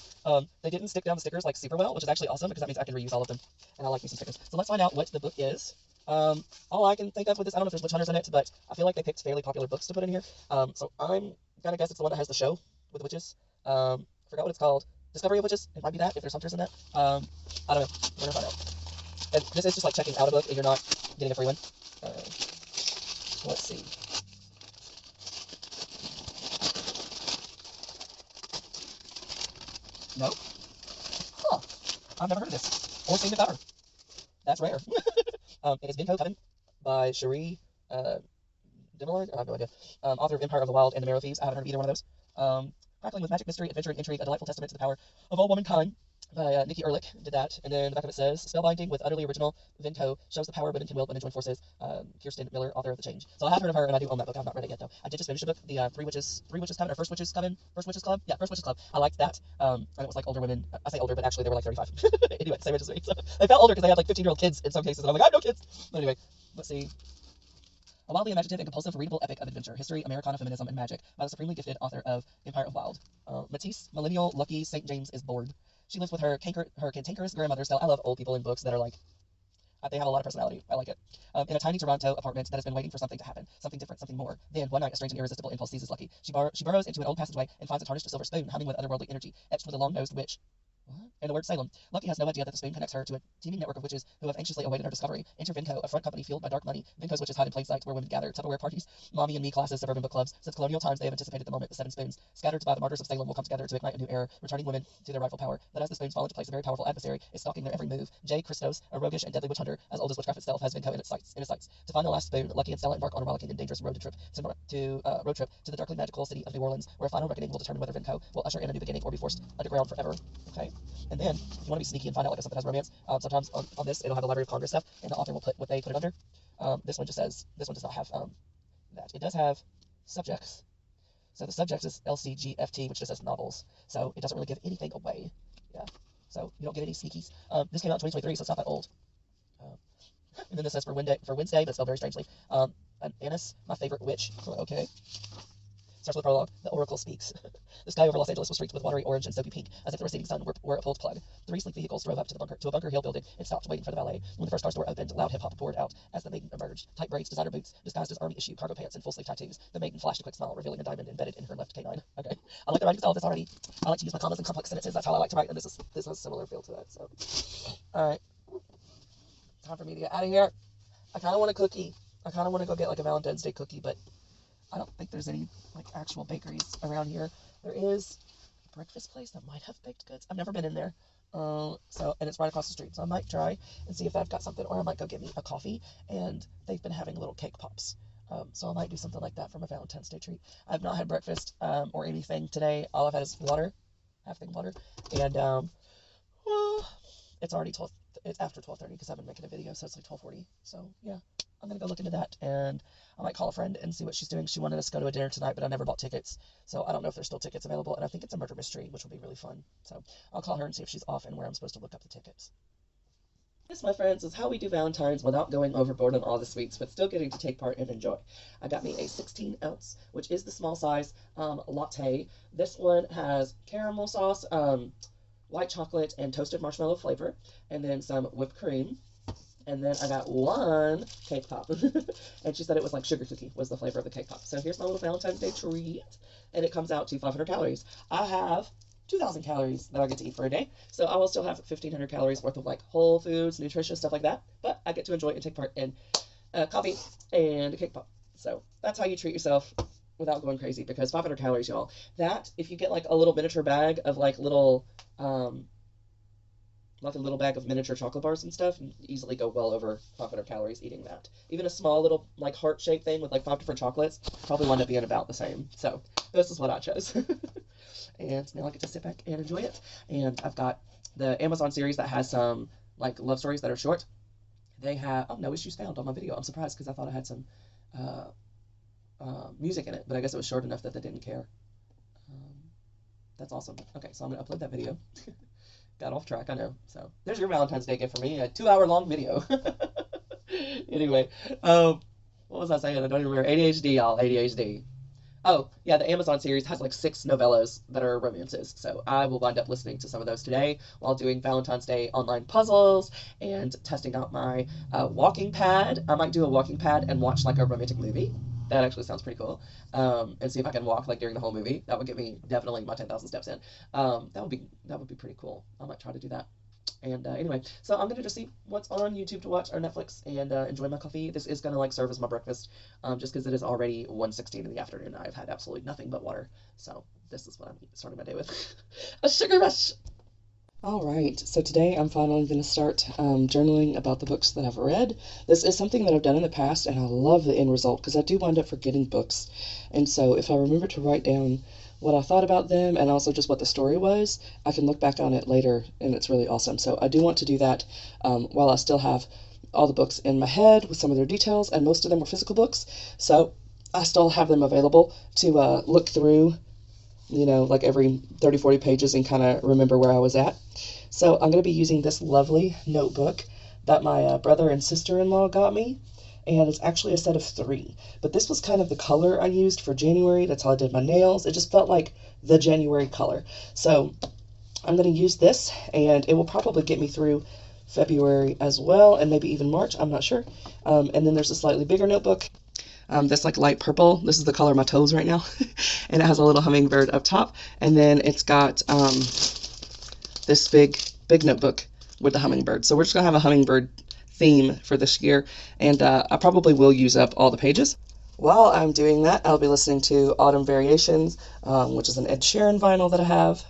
They didn't stick down the stickers like super well, which is actually awesome because that means I can reuse all of them. And I like me some stickers. So let's find out what the book is. All I can think of with this, I don't know if there's witch hunters in it, but I feel like they picked fairly popular books to put in here. So I'm gonna guess it's the one that has the show with the witches. I forgot what it's called. Discovery of Witches. It might be that if there's hunters in that. I don't know. We're gonna find out. And this is just like checking out a book if you're not getting a free one. Let's see. No? Huh. I've never heard of this. or steamed in powder. That's rare. It is Vinco Coven by Cherie Dimillard. I have no idea. Author of Empire of the Wild and The Marrow Thieves. I haven't heard of either one of those. Crackling with magic, mystery, adventure, and intrigue, a delightful testament to the power of all womankind. By Nikki Ehrlich did that, and then the back of it says, spellbinding with utterly original Vinco shows the power women can wield when in joint forces. Kirsten Miller, author of The Change. So I have heard of her, and I do own that book. I've not read it yet, though. I did just finish a book, the Three Witches Coven, or First Witches Coven, First Witches Club. Yeah, First Witches Club. I liked that. And it was like older women. I say older, but actually they were like 35. Anyway, same age as me. So they felt older because they had like 15-year-old kids in some cases, and I'm like, I have no kids. But anyway, let's see. A wildly imaginative and compulsive readable epic of adventure, history, Americana feminism, and magic by the supremely gifted author of Empire of Wild. Matisse, millennial, lucky, St. James is bored. She lives with her cantankerous grandmother. Still, I love old people in books that are like, they have a lot of personality. I like it. In a tiny Toronto apartment that has been waiting for something to happen, something different, something more. Then, one night, a strange and irresistible impulse seizes Lucky. She burrows into an old passageway and finds a tarnished silver spoon humming with otherworldly energy, etched with a long-nosed witch. What? And the word Salem. Lucky has no idea that the spoon connects her to a teeming network of witches who have anxiously awaited her discovery. Enter Vinco, a front company fueled by dark money. Vinco's witches hide in plain sight, where women gather, Tupperware parties, mommy and me classes, suburban book clubs. Since colonial times, they have anticipated the moment the seven spoons, scattered by the martyrs of Salem, will come together to ignite a new era, returning women to their rightful power. But as the spoons fall into place, a very powerful adversary is stalking their every move. Jay Christos, a roguish and deadly witch hunter, as old as witchcraft itself, has Vinco in his sights. To find the last spoon, Lucky and Stella embark on a rollicking and dangerous road trip to the darkly magical city of New Orleans, where a final reckoning will determine whether Vinco will usher in a new beginning or be forced underground forever. Okay, and then if you want to be sneaky and find out like if something has romance, sometimes on this it'll have the Library of Congress stuff, and the author will put what they put it under. This one does not have that. It does have subjects. So the subject is LCGFT, which just says novels. So it doesn't really give anything away. Yeah. So you don't get any sneakies. This came out in 2023, so it's not that old. And then this says for Wednesday, but spelled very strangely. Annis, my favorite witch. Okay. Starts with the prologue. The oracle speaks. The sky over Los Angeles was streaked with watery orange and soapy pink, as if the receding sun were a pulled plug. 3 sleek vehicles drove up to a Bunker Hill building and stopped, waiting for the valet. When the first car's door opened, loud hip-hop poured out as the maiden emerged. Tight braids, designer boots, disguised as army-issue cargo pants, and full-sleeve tattoos. The maiden flashed a quick smile, revealing a diamond embedded in her left canine. Okay. I like the writing style of this already. I like to use my commas and complex sentences. That's how I like to write, and this has a similar feel to that. So, all right. Time for me to get out of here. I kind of want a cookie. I kind of want to go get like a Valentine's Day cookie, but I don't think there's any like actual bakeries around here. There is a breakfast place that might have baked goods. I've never been in there. And it's right across the street. So I might try and see if they've got something, or I might go get me a coffee, and they've been having little cake pops. So I might do something like that for my Valentine's Day treat. I've not had breakfast or anything today. All I've had is water, half thing water, and well, it's already 12. It's after 12:30 because I've been making a video, so it's like 12:40. So yeah, I'm gonna go look into that, and I might call a friend and see what she's doing. She wanted us to go to a dinner tonight, but I never bought tickets, so I don't know if there's still tickets available. And I think it's a murder mystery, which will be really fun. So I'll call her and see if she's off and where I'm supposed to look up the tickets. This, my friends, is how we do Valentine's without going overboard on all the sweets, but still getting to take part and enjoy. I got me a 16-ounce, which is the small size latte. This one has caramel sauce, white chocolate, and toasted marshmallow flavor, and then some whipped cream. And then I got one cake pop. And she said it was like sugar cookie was the flavor of the cake pop. So here's my little Valentine's Day treat. And it comes out to 500 calories. I have 2,000 calories that I get to eat for a day. So I will still have 1,500 calories worth of like whole foods, nutritious stuff like that. But I get to enjoy and take part in coffee and a cake pop. So that's how you treat yourself without going crazy, because 500 calories, y'all. That, if you get like a little miniature bag of like little, like a little bag of miniature chocolate bars and stuff, you easily go well over 500 calories eating that. Even a small little like heart-shaped thing with like 5 different chocolates probably wind up being about the same. So this is what I chose. And now I get to sit back and enjoy it. And I've got the Amazon series that has some like love stories that are short. They have, oh, no issues found on my video. I'm surprised because I thought I had some music in it, but I guess it was short enough that they didn't care. That's awesome. Okay, so I'm going to upload that video. Got off track, I know. So there's your Valentine's Day gift for me, a 2-hour-long video. Anyway, what was I saying? I don't even remember. ADHD, y'all. ADHD. Oh, yeah, the Amazon series has like 6 novellas that are romances. So I will wind up listening to some of those today while doing Valentine's Day online puzzles and testing out my walking pad. I might do a walking pad and watch like a romantic movie. That actually sounds pretty cool. And see if I can walk like during the whole movie. That would get me definitely my 10,000 steps in. That would be pretty cool. I might try to do that. And anyway, so I'm gonna just see what's on YouTube to watch or Netflix and enjoy my coffee. This is gonna like serve as my breakfast, just because it is already 1:16 in the afternoon. I've had absolutely nothing but water, so this is what I'm starting my day with. A sugar rush. All right, so today I'm finally going to start journaling about the books that I've read. This is something that I've done in the past, and I love the end result because I do wind up forgetting books. And so if I remember to write down what I thought about them and also just what the story was, I can look back on it later, and it's really awesome. So I do want to do that while I still have all the books in my head with some of their details, and most of them were physical books. So I still have them available to look through, like every 30, 40 pages and kind of remember where I was at. So I'm going to be using this lovely notebook that my brother and sister-in-law got me. And it's actually a set of 3. But this was kind of the color I used for January. That's how I did my nails. It just felt like the January color. So I'm going to use this, and it will probably get me through February as well, and maybe even March. I'm not sure. And then there's a slightly bigger notebook. That's like light purple. This is the color of my toes right now. And it has a little hummingbird up top. And then it's got this big notebook with the hummingbird. So we're just going to have a hummingbird theme for this year. And I probably will use up all the pages. While I'm doing that, I'll be listening to Autumn Variations, which is an Ed Sheeran vinyl that I have.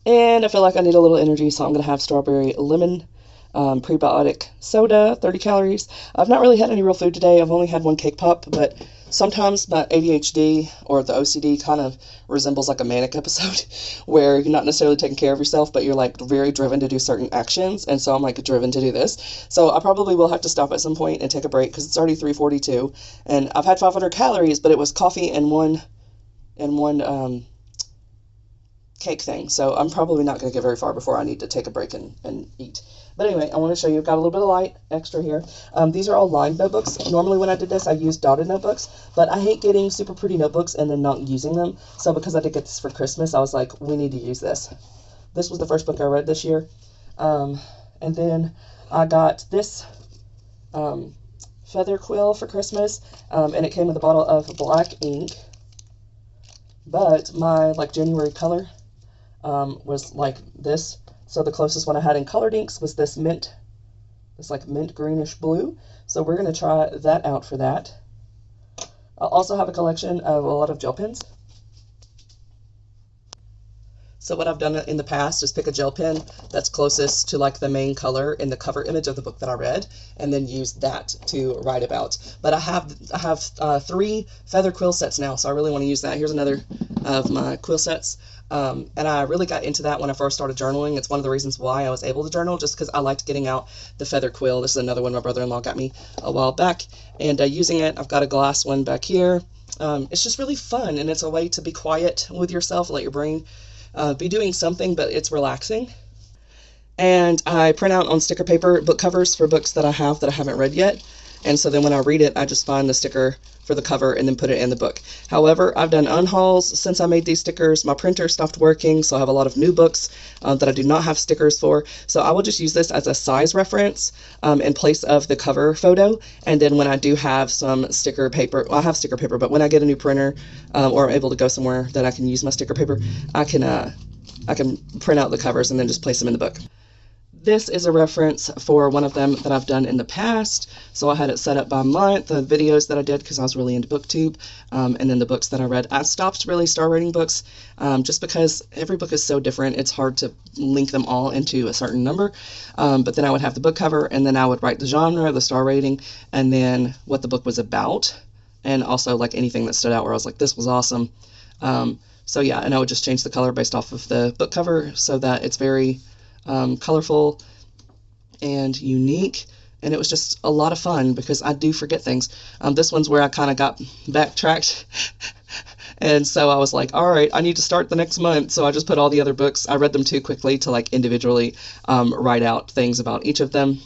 And I feel like I need a little energy, so I'm going to have strawberry lemon prebiotic soda, 30 calories. I've not really had any real food today. I've only had one cake pop, but sometimes my ADHD or the OCD kind of resembles like a manic episode where you're not necessarily taking care of yourself, but you're like very driven to do certain actions. And so I'm like driven to do this. So I probably will have to stop at some point and take a break because it's already 3:42 and I've had 500 calories, but it was coffee and one cake thing. So I'm probably not going to get very far before I need to take a break and eat. But anyway, I want to show you, I've got a little bit of light extra here. These are all lined notebooks. Normally when I did this, I used dotted notebooks, but I hate getting super pretty notebooks and then not using them. So because I did get this for Christmas, I was like, we need to use this. This was the first book I read this year. And then I got this feather quill for Christmas, and it came with a bottle of black ink. But my January color was like this. So the closest one I had in colored inks was this mint greenish blue. So we're going to try that out for that. I'll also have a collection of a lot of gel pens. So what I've done in the past is pick a gel pen that's closest to like the main color in the cover image of the book that I read, and then use that to write about. But I have 3 feather quill sets now, so I really want to use that. Here's another of my quill sets. And I really got into that when I first started journaling. It's one of the reasons why I was able to journal, just because I liked getting out the feather quill. This is another one my brother-in-law got me a while back, and using it. I've got a glass one back here. It's just really fun, and it's a way to be quiet with yourself, let your brain be doing something, but it's relaxing. And I print out on sticker paper book covers for books that I haven't read yet. And so then when I read it, I just find the sticker for the cover and then put it in the book. However, I've done unhauls since I made these stickers. My printer stopped working, so I have a lot of new books that I do not have stickers for. So I will just use this as a size reference in place of the cover photo. And then when I do have some sticker paper, well, I have sticker paper, but when I get a new printer or I'm able to go somewhere that I can use my sticker paper, I can print out the covers and then just place them in the book. This is a reference for one of them that I've done in the past. So I had it set up by month, the videos that I did because I was really into BookTube, and then the books that I read. I stopped really star rating books just because every book is so different. It's hard to link them all into a certain number. But then I would have the book cover, and then I would write the genre, the star rating, and then what the book was about, and also like anything that stood out where I was like, this was awesome. So yeah, and I would just change the color based off of the book cover so that it's very colorful and unique, and it was just a lot of fun because I do forget things. This one's where I kind of got backtracked and so I was like, all right, I need to start the next month. So I just put all the other books. I read them too quickly to like individually write out things about each of them.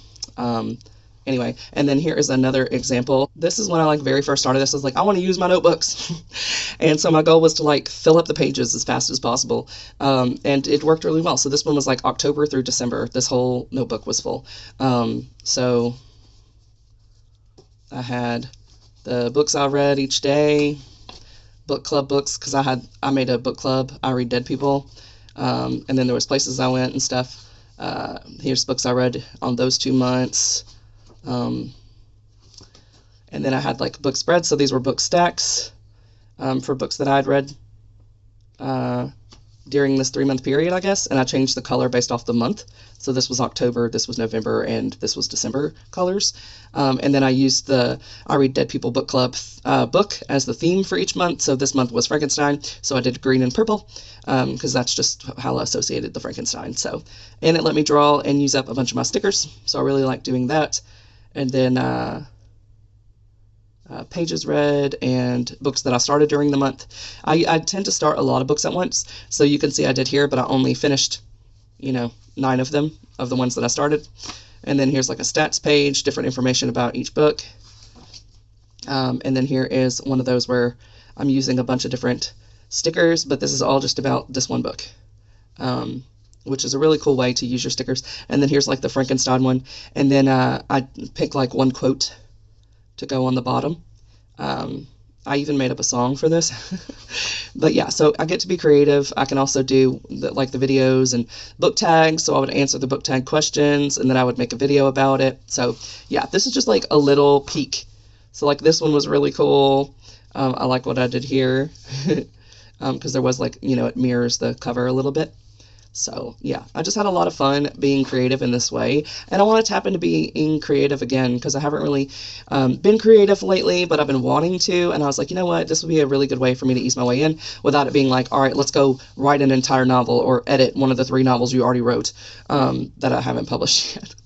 Anyway, and then here is another example. This is when I very first started this. I was like, I want to use my notebooks. And so my goal was to fill up the pages as fast as possible. And it worked really well. So this one was October through December. This whole notebook was full. So I had the books I read each day, book club books, because I made a book club. I read Dead People. And then there was places I went and stuff. Here's books I read on those 2 months. And then I had book spreads, so these were book stacks for books that I'd read during this 3-month period, I guess, and I changed the color based off the month. So this was October, this was November, and this was December colors. And then I used I Read Dead People Book Club book as the theme for each month. So this month was Frankenstein, so I did green and purple because that's just how I associated the Frankenstein. So, and it let me draw and use up a bunch of my stickers. So I really like doing that. And then pages read and books that I started during the month. I tend to start a lot of books at once, so you can see I did here, but I only finished, 9 of them, of the ones that I started. And then here's like a stats page, different information about each book. And then here is one of those where I'm using a bunch of different stickers, but this is all just about this one book, which is a really cool way to use your stickers. And then here's like the Frankenstein one. And then I pick like one quote to go on the bottom. I even made up a song for this. But yeah, so I get to be creative. I can also do the videos and book tags. So I would answer the book tag questions and then I would make a video about it. So yeah, this is just like a little peek. So like this one was really cool. I like what I did here because there was like, it mirrors the cover a little bit. So yeah, I just had a lot of fun being creative in this way, and I want to tap into being creative again because I haven't really been creative lately, but I've been wanting to, and I was like, you know what, this would be a really good way for me to ease my way in without it being like, all right, let's go write an entire novel or edit one of the 3 novels you already wrote that I haven't published yet.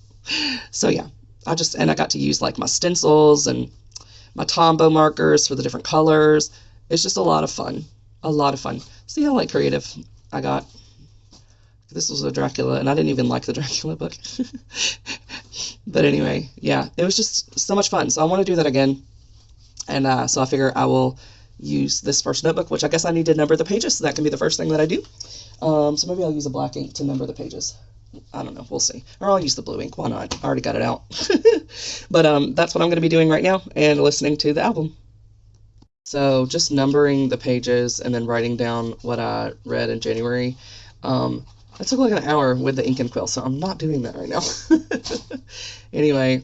So yeah, I got to use like my stencils and my Tombow markers for the different colors. It's just a lot of fun. See how like creative I got. This was a Dracula, and I didn't even like the Dracula book. But anyway, yeah, it was just so much fun. So I want to do that again. And so I figure I will use this first notebook, which I guess I need to number the pages, so that can be the first thing that I do. So maybe I'll use a black ink to number the pages. I don't know. We'll see. Or I'll use the blue ink. Why not? I already got it out. But that's what I'm going to be doing right now, and listening to the album. So just numbering the pages and then writing down what I read in January. It took like an hour with the ink and quill, so I'm not doing that right now. Anyway,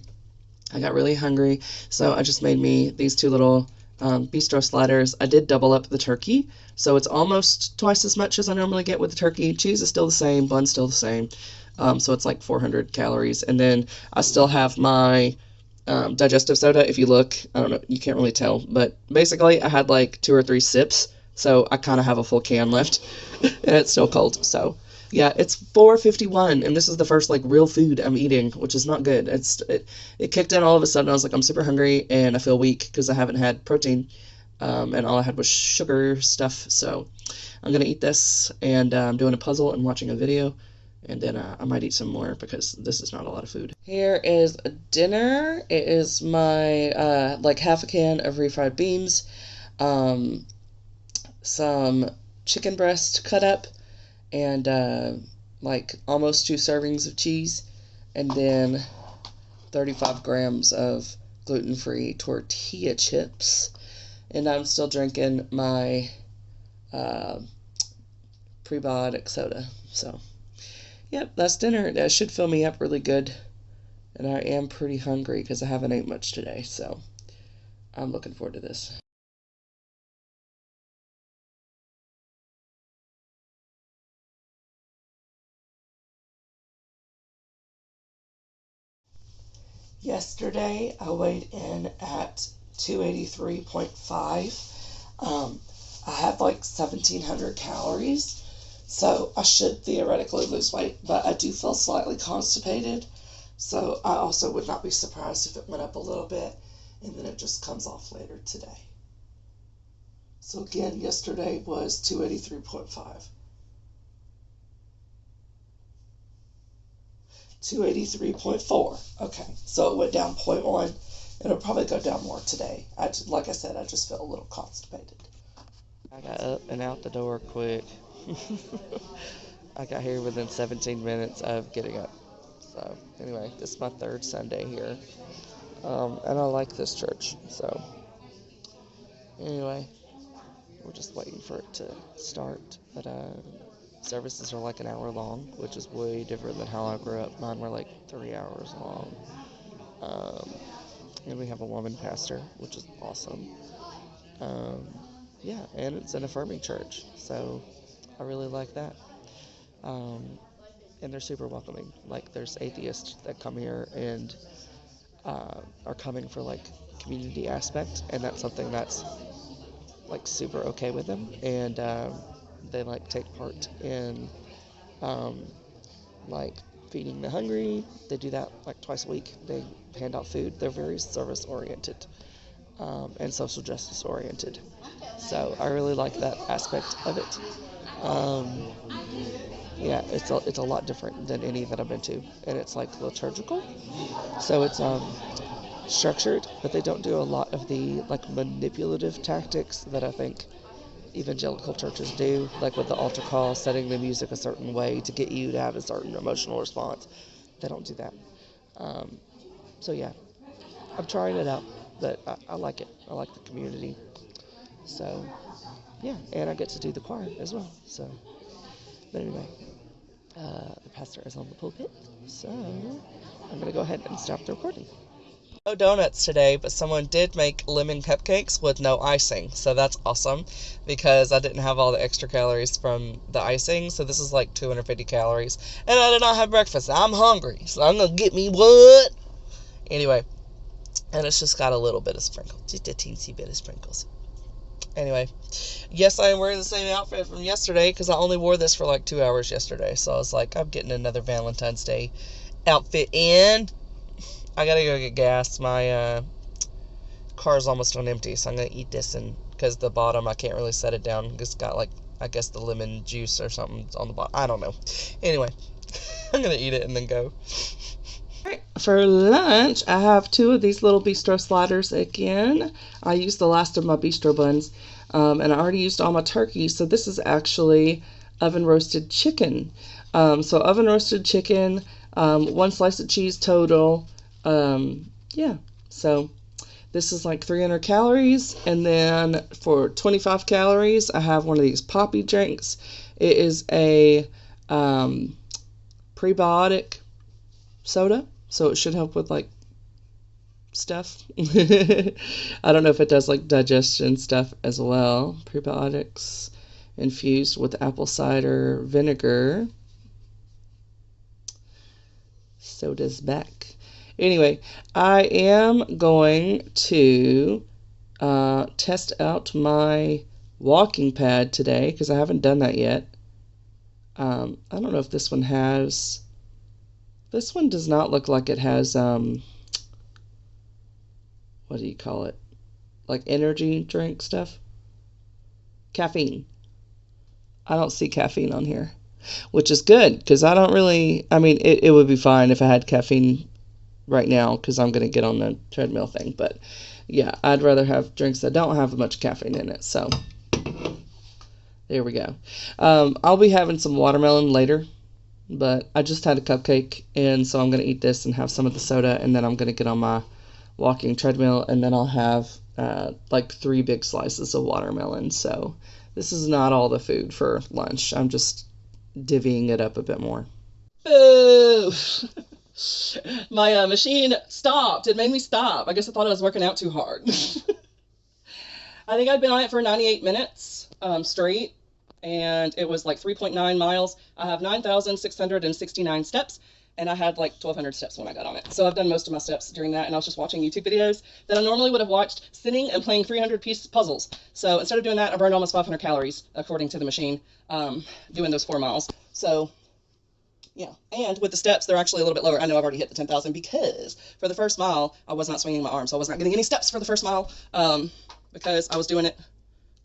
I got really hungry, so I just made me these 2 little bistro sliders. I did double up the turkey, so it's almost twice as much as I normally get with the turkey. Cheese is still the same, bun's still the same, so it's like 400 calories. And then I still have my digestive soda. If you look, I don't know, you can't really tell, but basically I had like 2 or 3 sips, so I kind of have a full can left, and it's still cold, so... Yeah, it's 4:51, and this is the first like real food I'm eating, which is not good. It kicked in all of a sudden. I was like, I'm super hungry and I feel weak because I haven't had protein, and all I had was sugar stuff. So I'm gonna eat this, and I'm doing a puzzle and watching a video, and then I might eat some more because this is not a lot of food. Here is dinner. It is my like half a can of refried beans, some chicken breast cut up, and like almost 2 servings of cheese, and then 35 grams of gluten-free tortilla chips. And I'm still drinking my prebiotic soda. So, yep, that's dinner. That should fill me up really good. And I am pretty hungry because I haven't ate much today. So, I'm looking forward to this. Yesterday, I weighed in at 283.5. I have like 1,700 calories, so I should theoretically lose weight, but I do feel slightly constipated, so I also would not be surprised if it went up a little bit and then it just comes off later today. So again, yesterday was 283.5. 283.4. Okay, so it went down 0.1. It'll probably go down more today. Like I said, I just feel a little constipated. I got up and out the door quick. I got here within 17 minutes of getting up. So anyway, this is my 3rd Sunday here. And I like this church. So anyway, we're just waiting for it to start. But services are like an hour long, which is way different than how I grew up. Mine were like 3 hours long. And we have a woman pastor, which is awesome. Yeah, and it's an affirming church. So I really like that. And they're super welcoming. Like, there's atheists that come here and are coming for like community aspect, and that's something that's like super okay with them. And they like take part in um, like feeding the hungry. They do that like twice a week. They hand out food. They're very service oriented and social justice oriented. So I really like that aspect of it. Um, yeah, it's a lot different than any that I've been to, and it's like liturgical. So it's structured, but they don't do a lot of the like manipulative tactics that I think evangelical churches do, like with the altar call, setting the music a certain way to get you to have a certain emotional response. They don't do that. Um, so yeah, I'm trying it out, but I like it. I like the community. So yeah, and I get to do the choir as well. So, but anyway, the pastor is on the pulpit, so I'm gonna go ahead and stop the recording. No donuts today, but someone did make lemon cupcakes with no icing, so that's awesome because I didn't have all the extra calories from the icing. So this is like 250 calories, and I did not have breakfast. I'm hungry, so I'm gonna get me what? Anyway, and it's just got a little bit of sprinkle, just a teensy bit of sprinkles. Anyway, yes, I am wearing the same outfit from yesterday because I only wore this for like 2 hours yesterday. So I was like, I'm getting another Valentine's Day outfit in. I gotta go get gas. My car's almost on empty, so I'm gonna eat this, and because the bottom I can't really set it down. It's got like, I guess, the lemon juice or something on the bottom. I don't know. Anyway, I'm gonna eat it and then go. Alright, for lunch, I have two of these little bistro sliders again. I used the last of my bistro buns, and I already used all my turkey, so this is actually oven roasted chicken. So oven roasted chicken, one slice of cheese total. Yeah, so this is like 300 calories, and then for 25 calories, I have one of these poppy drinks. It is a prebiotic soda, so it should help with like stuff. I don't know if it does like digestion stuff as well. Prebiotics infused with apple cider vinegar. Soda's back. Anyway, I am going to test out my walking pad today because I haven't done that yet. I don't know if this one has. This one does not look like it has, what do you call it? Like energy drink stuff? Caffeine. I don't see caffeine on here, which is good because I don't really, I mean, it would be fine if I had caffeine right now because I'm going to get on the treadmill thing. But yeah, I'd rather have drinks that don't have much caffeine in it. So there we go. I'll be having some watermelon later. But I just had a cupcake, and so I'm going to eat this and have some of the soda, and then I'm going to get on my walking treadmill, and then I'll have like 3 big slices of watermelon. So this is not all the food for lunch. I'm just divvying it up a bit more. Boo! My machine stopped. It made me stop. I guess I thought I was working out too hard. I think I'd been on it for 98 minutes straight. And it was like 3.9 miles. I have 9,669 steps, and I had like 1,200 steps when I got on it. So I've done most of my steps during that, and I was just watching YouTube videos that I normally would have watched sitting and playing 300-piece puzzles. So instead of doing that, I burned almost 500 calories, according to the machine, doing those 4 miles. So yeah, and with the steps, they're actually a little bit lower. I know I've already hit the 10,000 because for the first mile, I was not swinging my arm, so I was not getting any steps for the first mile because I was doing it.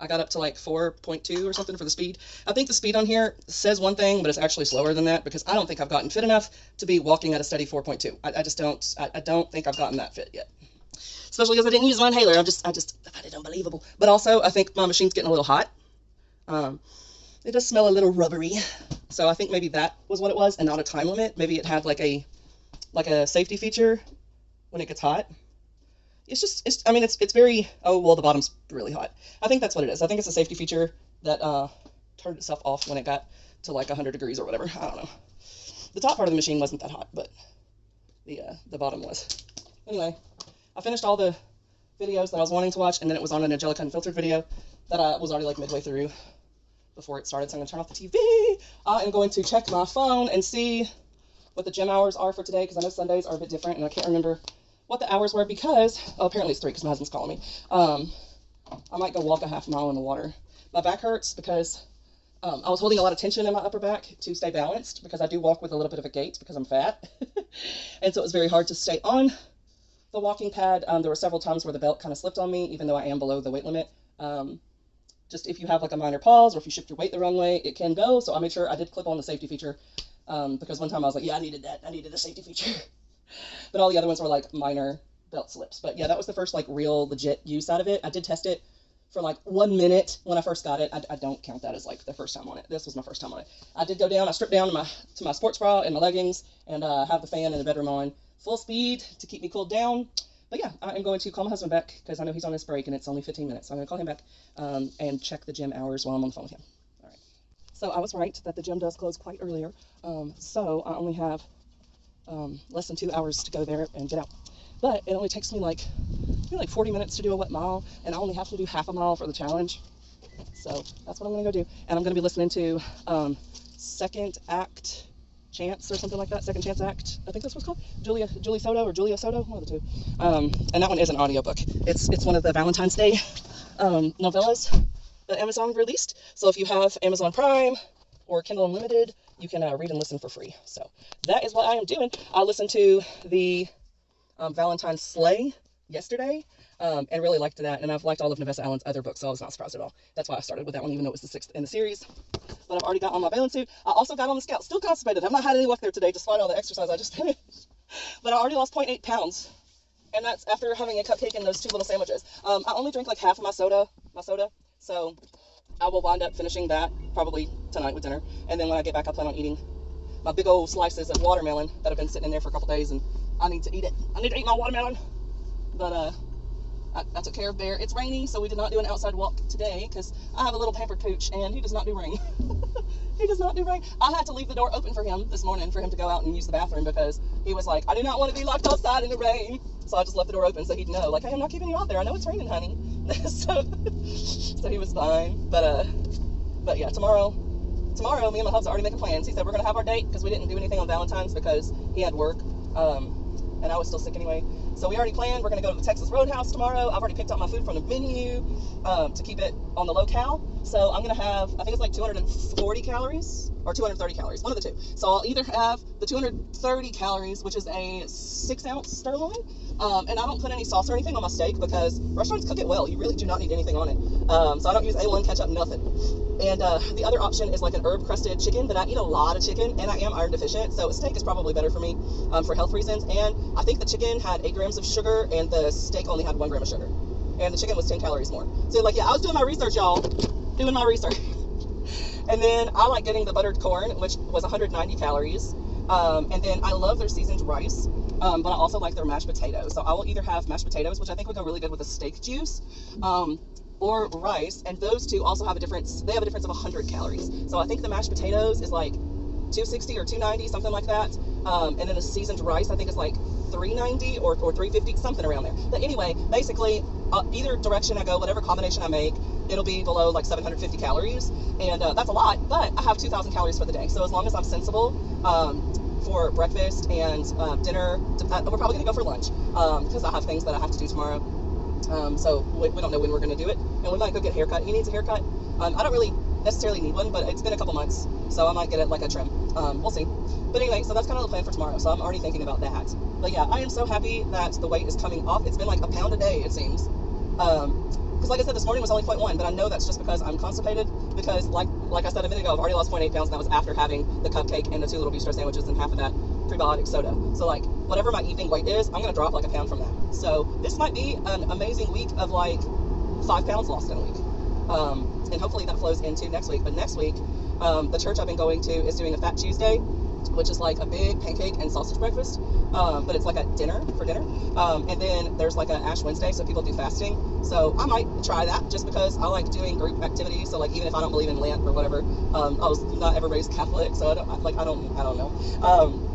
I got up to like 4.2 or something for the speed. I think the speed on here says one thing, but it's actually slower than that because I don't think I've gotten fit enough to be walking at a steady 4.2. I just don't, I don't think I've gotten that fit yet. Especially because I didn't use my inhaler. I just find it unbelievable. But also, I think my machine's getting a little hot. It does smell a little rubbery. So I think maybe that was what it was and not a time limit. Maybe it had like a safety feature when it gets hot. I mean, it's very, oh, well, the bottom's really hot. I think that's what it is. I think it's a safety feature that turned itself off when it got to like 100 degrees or whatever. I don't know. The top part of the machine wasn't that hot, but the bottom was. Anyway, I finished all the videos that I was wanting to watch, and then it was on an Angelica Unfiltered video that I was already like midway through. before it started, so I'm going to turn off the TV. I am going to check my phone and see what the gym hours are for today, because I know Sundays are a bit different, and I can't remember what the hours were because, oh, apparently it's 3 because my husband's calling me. I might go walk a half mile in the water. My back hurts because I was holding a lot of tension in my upper back to stay balanced, because I do walk with a little bit of a gait because I'm fat. And so it was very hard to stay on the walking pad. There were several times where the belt kind of slipped on me, even though I am below the weight limit. Just if you have like a minor pause, or if you shift your weight the wrong way, it can go. So I made sure I did clip on the safety feature, because one time I was like, yeah, I needed that. I needed a safety feature. But all the other ones were like minor belt slips. But yeah, that was the first like real legit use out of it. I did test it for like 1 minute when I first got it. I don't count that as like the first time on it. This was my first time on it. I did go down. I stripped down to my sports bra and my leggings, and have the fan in the bedroom on full speed to keep me cooled down. But yeah, I am going to call my husband back because I know he's on his break and it's only 15 minutes. So I'm going to call him back and check the gym hours while I'm on the phone with him. All right. So I was right that the gym does close quite earlier. So I only have less than 2 hours to go there and get out. But it only takes me like 40 minutes to do a wet mile, and I only have to do half a mile for the challenge. So that's what I'm going to go do. And I'm going to be listening to Second Act Chance or something like that. Second Chance Act, I think that's what it's called. Julie Soto or Julia Soto, one of the two. And that one is an audiobook. It's one of the Valentine's Day novellas that Amazon released. So if you have Amazon Prime or Kindle Unlimited, you can read and listen for free. So that is what I am doing. I listened to the Valentine's Sleigh yesterday, and really liked that. And I've liked all of Nevessa Allen's other books, so I was not surprised at all. That's why I started with that one, even though it was the 6th in the series. But I've already got on my bailing suit. I also got on the Scout. Still constipated. I've not had any luck there today, despite all the exercise I just finished. But I already lost 0.8 pounds. And that's after having a cupcake and those 2 little sandwiches. I only drink like half of my soda. So I will wind up finishing that probably tonight with dinner. And then when I get back, I plan on eating my big old slices of watermelon that have been sitting in there for a couple days, and I need to eat it. I need to eat my watermelon. But I took care of Bear. It's rainy, so we did not do an outside walk today because I have a little pampered pooch and he does not do rain. He does not do rain. I had to leave the door open for him this morning for him to go out and use the bathroom because he was like, I do not want to be locked outside in the rain. So I just left the door open so he'd know, like, hey, I'm not keeping you out there. I know it's raining, honey. so he was fine. But yeah, tomorrow, me and my hubs are already making plans. He said we're going to have our date because we didn't do anything on Valentine's because he had work. And I was still sick anyway. So we already planned. We're going to go to the Texas Roadhouse tomorrow. I've already picked out my food from the menu to keep it on the low cal. So I'm going to have, I think it's like 240 calories or 230 calories, one of the two. So I'll either have the 230 calories, which is a 6-ounce sirloin, and I don't put any sauce or anything on my steak because restaurants cook it well. You really do not need anything on it. So I don't use A1 ketchup, nothing. And the other option is like an herb-crusted chicken, but I eat a lot of chicken, and I am iron deficient, so a steak is probably better for me for health reasons. And I think the chicken had 8 grams of sugar, and the steak only had 1 gram of sugar. And the chicken was 10 calories more. So, like, yeah, I was doing my research, y'all. Doing my research. And then I like getting the buttered corn, which was 190 calories. And then I love their seasoned rice, but I also like their mashed potatoes. So I will either have mashed potatoes, which I think would go really good with a steak juice, or rice, and those two also have a difference. They have a difference of 100 calories. So I think the mashed potatoes is like 260 or 290, something like that. And then the seasoned rice, I think, is like 390 or 350, something around there. But anyway, basically, either direction I go, whatever combination I make, it'll be below like 750 calories. And that's a lot, but I have 2,000 calories for the day. So as long as I'm sensible for breakfast and dinner, we're probably going to go for lunch because I have things that I have to do tomorrow. So we don't know when we're going to do it. And we might go get a haircut. He needs a haircut. I don't really necessarily need one, but it's been a couple months, so I might get it like a trim. We'll see. But anyway, so that's kind of the plan for tomorrow. So I'm already thinking about that. But yeah, I am so happy that the weight is coming off. It's been like a pound a day, it seems. Because like I said, this morning was only 0.1, but I know that's just because I'm constipated. Because like I said a minute ago, I've already lost 0.8 pounds, and that was after having the cupcake and the 2 little bistro sandwiches and half of that prebiotic soda. So like whatever my evening weight is, I'm gonna drop like a pound from that. So this might be an amazing week of like 5 pounds lost in a week. And hopefully that flows into next week. But next week, the church I've been going to is doing a Fat Tuesday, which is like a big pancake and sausage breakfast. But it's like a dinner for dinner. And then there's like an Ash Wednesday, so people do fasting. So I might try that just because I like doing group activities. So like even if I don't believe in Lent or whatever, I was not ever raised Catholic, so I don't know.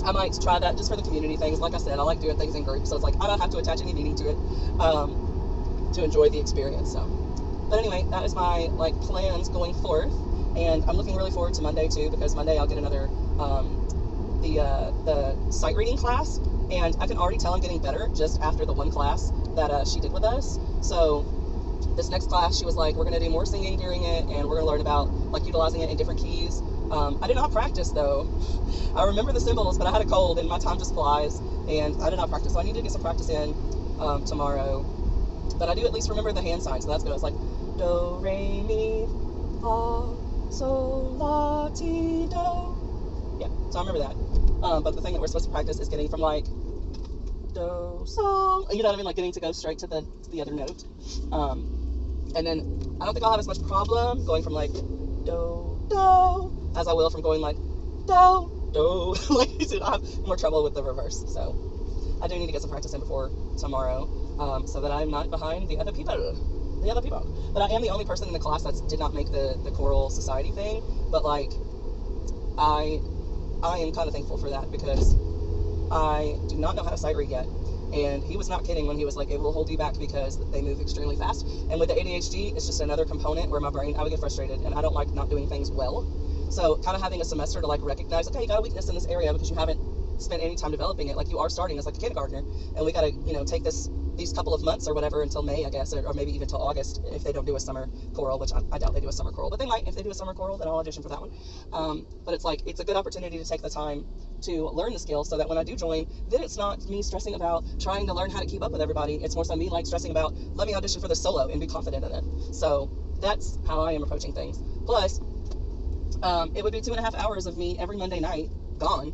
I might try that just for the community things. Like I said, I like doing things in groups, so it's like I don't have to attach any meaning to it to enjoy the experience. So But anyway, that is my like plans going forth, and I'm looking really forward to Monday too, because Monday I'll get another the sight reading class, and I can already tell I'm getting better just after the one class that she did with us. So this next class, she was like, we're going to do more singing during it, and we're going to learn about like utilizing it in different keys. I did not practice though. I remember the symbols, but I had a cold and my time just flies, and I did not practice. So I need to get some practice in tomorrow. But I do at least remember the hand signs, so that's good. It's like do, re, mi, fa, sol, la, ti, do. Yeah, so I remember that. But the thing that we're supposed to practice is getting from like do, sol, you know what I mean, like getting to go straight to the other note. And then I don't think I'll have as much problem going from like do, do, as I will from going like do, do. Like I'll have more trouble with the reverse. So I do need to get some practice in before tomorrow, so that I'm not behind the other people. But I am the only person in the class that did not make the choral society thing. But like, I am kind of thankful for that, because I do not know how to sight read yet. And he was not kidding when he was like, it will hold you back because they move extremely fast. And with the ADHD, it's just another component where my brain, I would get frustrated, and I don't like not doing things well. So kind of having a semester to like recognize, okay, you got a weakness in this area because you haven't spent any time developing it. Like you are starting as like a kindergartner, and we got to, take these couple of months or whatever until May, I guess, or maybe even till August if they don't do a summer choral, which I doubt they do a summer choral, but they might. If they do a summer choral, then I'll audition for that one. But it's like, it's a good opportunity to take the time to learn the skill, so that when I do join, then it's not me stressing about trying to learn how to keep up with everybody. It's more so me like stressing about, let me audition for the solo and be confident in it. So that's how I am approaching things. Plus, it would be 2.5 hours of me every Monday night gone,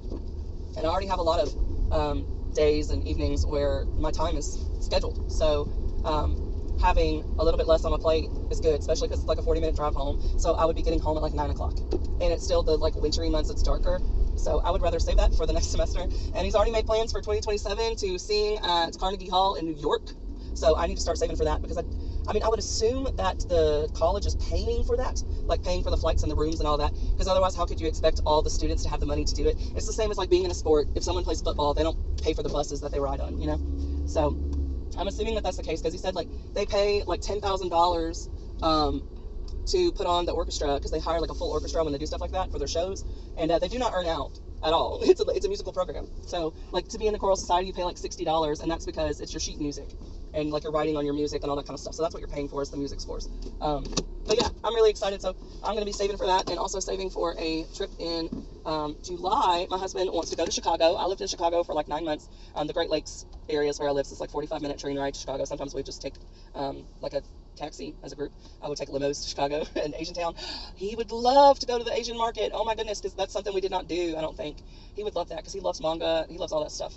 and I already have a lot of days and evenings where my time is scheduled. So having a little bit less on my plate is good, especially because it's like a 40-minute drive home. So I would be getting home at like 9 o'clock, and it's still the like wintry months, it's darker. So I would rather save that for the next semester. And he's already made plans for 2027 to sing at Carnegie Hall in New York. So I need to start saving for that, because I would assume that the college is paying for that, like paying for the flights and the rooms and all that, because otherwise how could you expect all the students to have the money to do it? It's the same as like being in a sport. If someone plays football, they don't pay for the buses that they ride on, So I'm assuming that that's the case, because he said like they pay like $10,000 to put on the orchestra, because they hire like a full orchestra when they do stuff like that for their shows, and they do not earn out at all. It's a musical program. So like to be in the choral society, you pay like $60, and that's because it's your sheet music, and like you're writing on your music and all that kind of stuff. So that's what you're paying for, is the music scores. But yeah, I'm really excited. So I'm going to be saving for that, and also saving for a trip in July. My husband wants to go to Chicago. I lived in Chicago for like 9 months. The Great Lakes area is where I live, so it's like 45-minute train ride to Chicago. Sometimes we just take like a taxi as a group. I would take limos to Chicago and Asian Town. He would love to go to the Asian market. Oh my goodness, because that's something we did not do, I don't think. He would love that, because he loves manga. He loves all that stuff.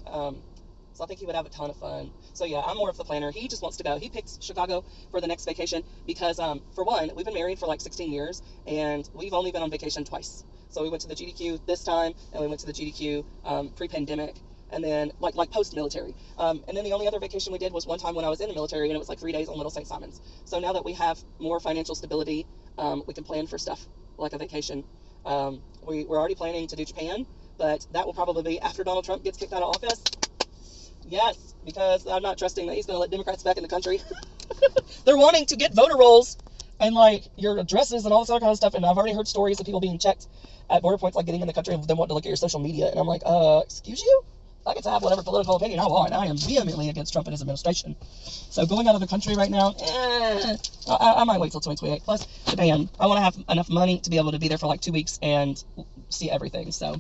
So I think he would have a ton of fun. So yeah, I'm more of the planner. He just wants to go. He picks Chicago for the next vacation because, for one, we've been married for like 16 years, and we've only been on vacation twice. So we went to the GDQ this time, and we went to the GDQ pre-pandemic, and then like post-military. And then the only other vacation we did was one time when I was in the military, and it was like 3 days on Little St. Simons. So now that we have more financial stability, we can plan for stuff like a vacation. We're already planning to do Japan, but that will probably be after Donald Trump gets kicked out of office. Yes, because I'm not trusting that he's going to let Democrats back in the country. They're wanting to get voter rolls and like your addresses and all this other kind of stuff. And I've already heard stories of people being checked at border points, like getting in the country, and them wanting to look at your social media. And I'm like, excuse you? I get to have whatever political opinion I want. I am vehemently against Trump and his administration. So going out of the country right now, I might wait till 2028. Plus, Japan, I want to have enough money to be able to be there for like 2 weeks and see everything. So.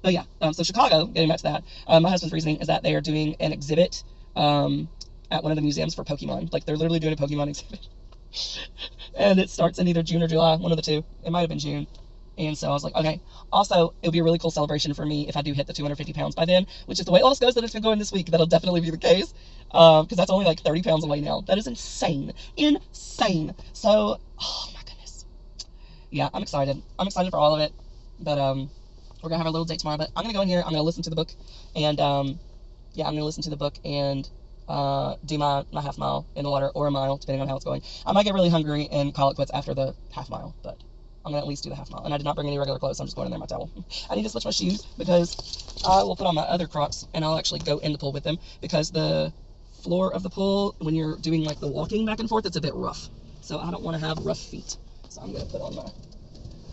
But yeah, so Chicago, getting back to that, my husband's reasoning is that they are doing an exhibit at one of the museums for Pokemon. Like, they're literally doing a Pokemon exhibit. And it starts in either June or July, one of the two. It might have been June. And so I was like, okay. Also, it'll be a really cool celebration for me if I do hit the 250 pounds by then, which is the way all this goes that it's been going this week. That'll definitely be the case, because that's only like 30 pounds away now. That is insane. Insane. So, oh my goodness. Yeah, I'm excited. I'm excited for all of it. But, we're going to have our little date tomorrow, but I'm going to go in here, I'm going to listen to the book, and, yeah, I'm going to listen to the book and, do my half mile in the water, or a mile, depending on how it's going. I might get really hungry and call it quits after the half mile, but I'm going to at least do the half mile. And I did not bring any regular clothes, so I'm just going in there in my towel. I need to switch my shoes, because I will put on my other Crocs, and I'll actually go in the pool with them, because the floor of the pool, when you're doing, like, the walking back and forth, it's a bit rough. So I don't want to have rough feet. So I'm going to put on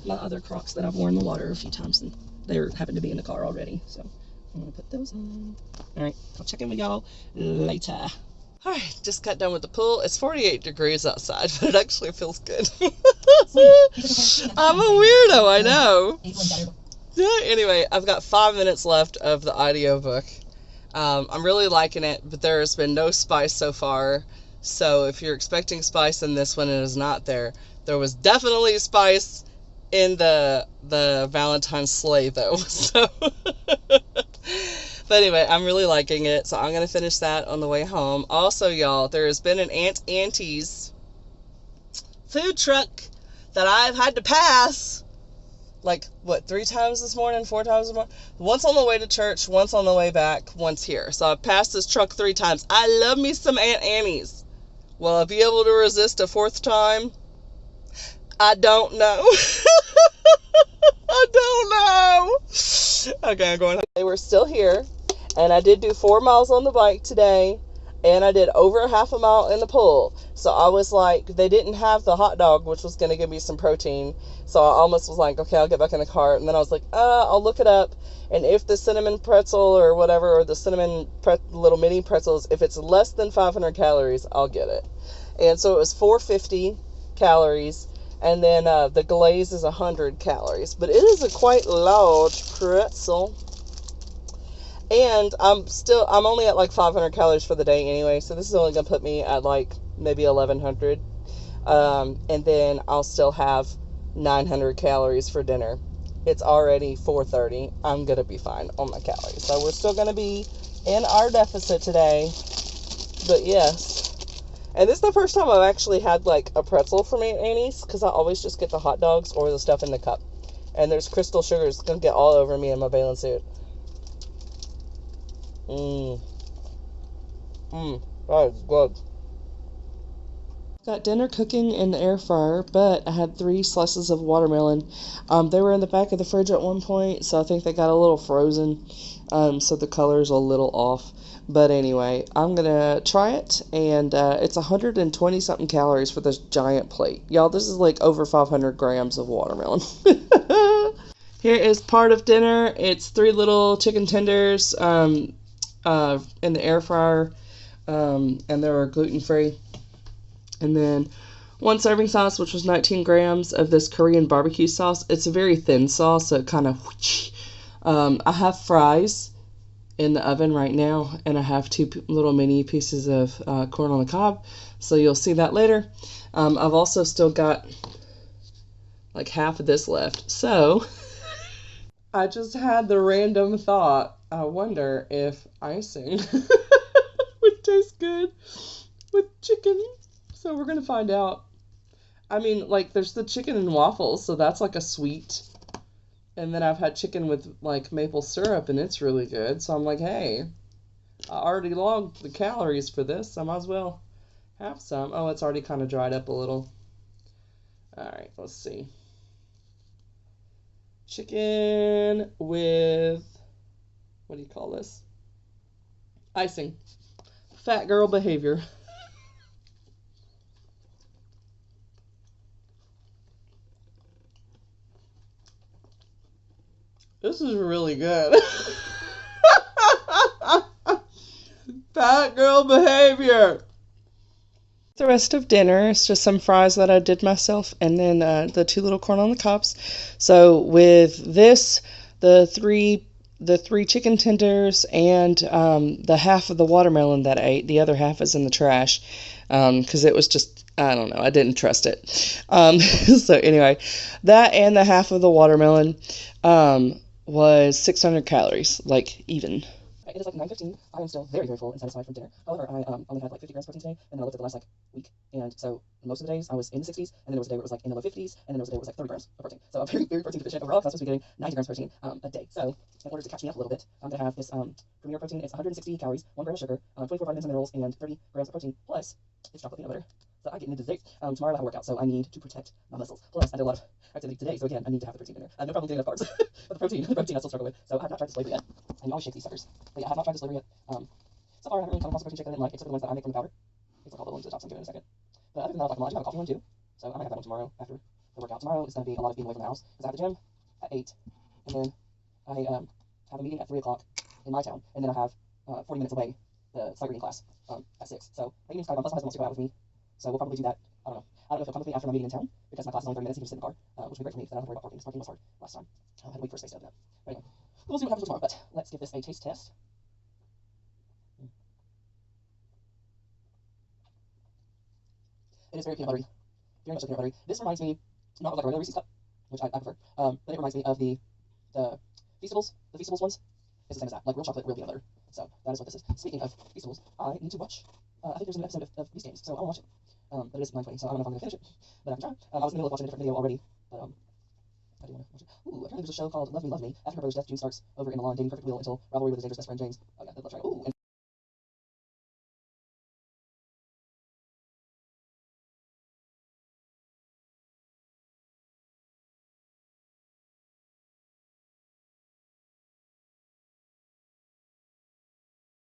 my other Crocs that I've worn in the water a few times, and they happen to be in the car already. So I'm going to put those on. All right, I'll check in with y'all later. All right, just got done with the pool. It's 48 degrees outside, but it actually feels good. I'm a weirdo, I know. Anyway, I've got 5 minutes left of the audiobook. I'm really liking it, but there has been no spice so far. So if you're expecting spice in this one, it is not there. There was definitely spice in the Valentine's sleigh, though. So, but anyway, I'm really liking it. So I'm gonna finish that on the way home. Also, y'all, there has been an Aunt Auntie's food truck that I've had to pass. Like, what, 3 times this morning, 4 times this morning? Once on the way to church, once on the way back, once here. So I've passed this truck 3 times. I love me some Aunt Annie's. Will I be able to resist a 4th time? I don't know. I don't know. Okay, I'm going home. They were still here, and I did do 4 miles on the bike today, and I did over half a mile in the pool. So I was like, they didn't have the hot dog, which was going to give me some protein. So I almost was like, okay, I'll get back in the car. And then I was like, I'll look it up. And if the cinnamon pretzel or whatever, or the cinnamon little mini pretzels, if it's less than 500 calories, I'll get it. And so it was 450 calories. And then the glaze is 100 calories. But it is a quite large pretzel. And I'm only at like 500 calories for the day anyway. So this is only going to put me at like maybe 1100. And then I'll still have 900 calories for dinner. It's already 4:30. I'm going to be fine on my calories. So we're still going to be in our deficit today. But yes. And this is the first time I've actually had like a pretzel from Aunt Annie's, because I always just get the hot dogs or the stuff in the cup. And there's crystal sugar. It's going to get all over me in my bathing suit. That is good. Got dinner cooking in the air fryer, but I had 3 slices of watermelon. They were in the back of the fridge at one point, so I think they got a little frozen, so the color's a little off. But anyway, I'm gonna try it, and it's 120 something calories for this giant plate. Y'all, this is like over 500 grams of watermelon. Here is part of dinner. It's 3 little chicken tenders in the air fryer, and they're gluten-free. And then 1 serving sauce, which was 19 grams of this Korean barbecue sauce. It's a very thin sauce, so it kind of... I have fries in the oven right now, and I have 2 little mini pieces of corn on the cob, so you'll see that later. I've also still got like half of this left. So I just had the random thought, I wonder if icing would taste good with chicken. So we're going to find out. I mean, like, there's the chicken and waffles, so that's like a sweet. And then I've had chicken with, like, maple syrup, and it's really good. So I'm like, hey, I already logged the calories for this. I might as well have some. Oh, it's already kind of dried up a little. All right, let's see. Chicken with, what do you call this? Icing. Fat girl behavior. This is really good. Fat girl behavior. The rest of dinner is just some fries that I did myself, and then the 2 little corn on the cobs. So with this, the three chicken tenders, and the half of the watermelon that I ate, the other half is in the trash, because it was just, I don't know, I didn't trust it. So anyway, that and the half of the watermelon was 600 calories, like, even. It is like 9:15. I am still very, very full and satisfied from dinner. However, I only had like 50 grams protein today, and then I looked at the last like week, and so most of the days I was in the 60s, and then there was a day where it was like in the low 50s, and then there was a day where it was like 30 grams of protein. So I'm very, very protein deficient overall, because I'm supposed to be getting 90 grams protein a day. So in order to catch me up a little bit, I'm gonna have this Premier protein. It's 160 calories, 1 gram of sugar, 24 vitamins and minerals, and 30 grams of protein. Plus it's chocolate peanut butter. So I get into dessert. Tomorrow I have a workout, so I need to protect my muscles. Plus I did a lot of activity today, so again I need to have the protein in there. I have no problem getting enough carbs, but the protein I still struggle with. So I have not tried this flavor yet. And you always shake these suckers. But yeah, I have not tried this flavor yet. So far I haven't really come across a protein shake that I didn't like, except for the ones that I make from the powder. It's like all the ones to the top, so I'm giving it a second. But other than that, like, I do have a coffee one too. So I might have that one tomorrow after the workout. Tomorrow is going to be a lot of being away from the house because I have the gym at 8, and then I have a meeting at 3 o'clock in my town, and then I have 40 minutes away the sight reading class at 6. So my meeting's kind of, plus my husband wants to go out with me, so we'll probably do that. I don't know. I don't know if he'll come with me after my meeting in town because my class is only 30 minutes. He can just sit in the car, which would be great for me because I don't have to worry about parking. Parking was hard last time. I had to wait for a space to open up. But anyway, we'll see what happens tomorrow. But let's give this a taste test. It is very peanut buttery, very much like peanut buttery. This reminds me not of like a regular Reese's cup, which I prefer, but it reminds me of the Feastables ones. It's the same as that, like real chocolate, real peanut butter. So that is what this is. Speaking of Feastables, I need to watch. I think there's a new episode of Beast Games, so I want to watch it. But it is 9:20, so I don't know if I'm going to finish it, but I can try. I was in the middle of watching a different video already, but I do want to watch it. Ooh, apparently there's a show called Love Me, Love Me. After her brother's death, June starts over in the lawn dating perfect wheel until rivalry with his dangerous best friend James. Oh yeah, let's try it. Ooh.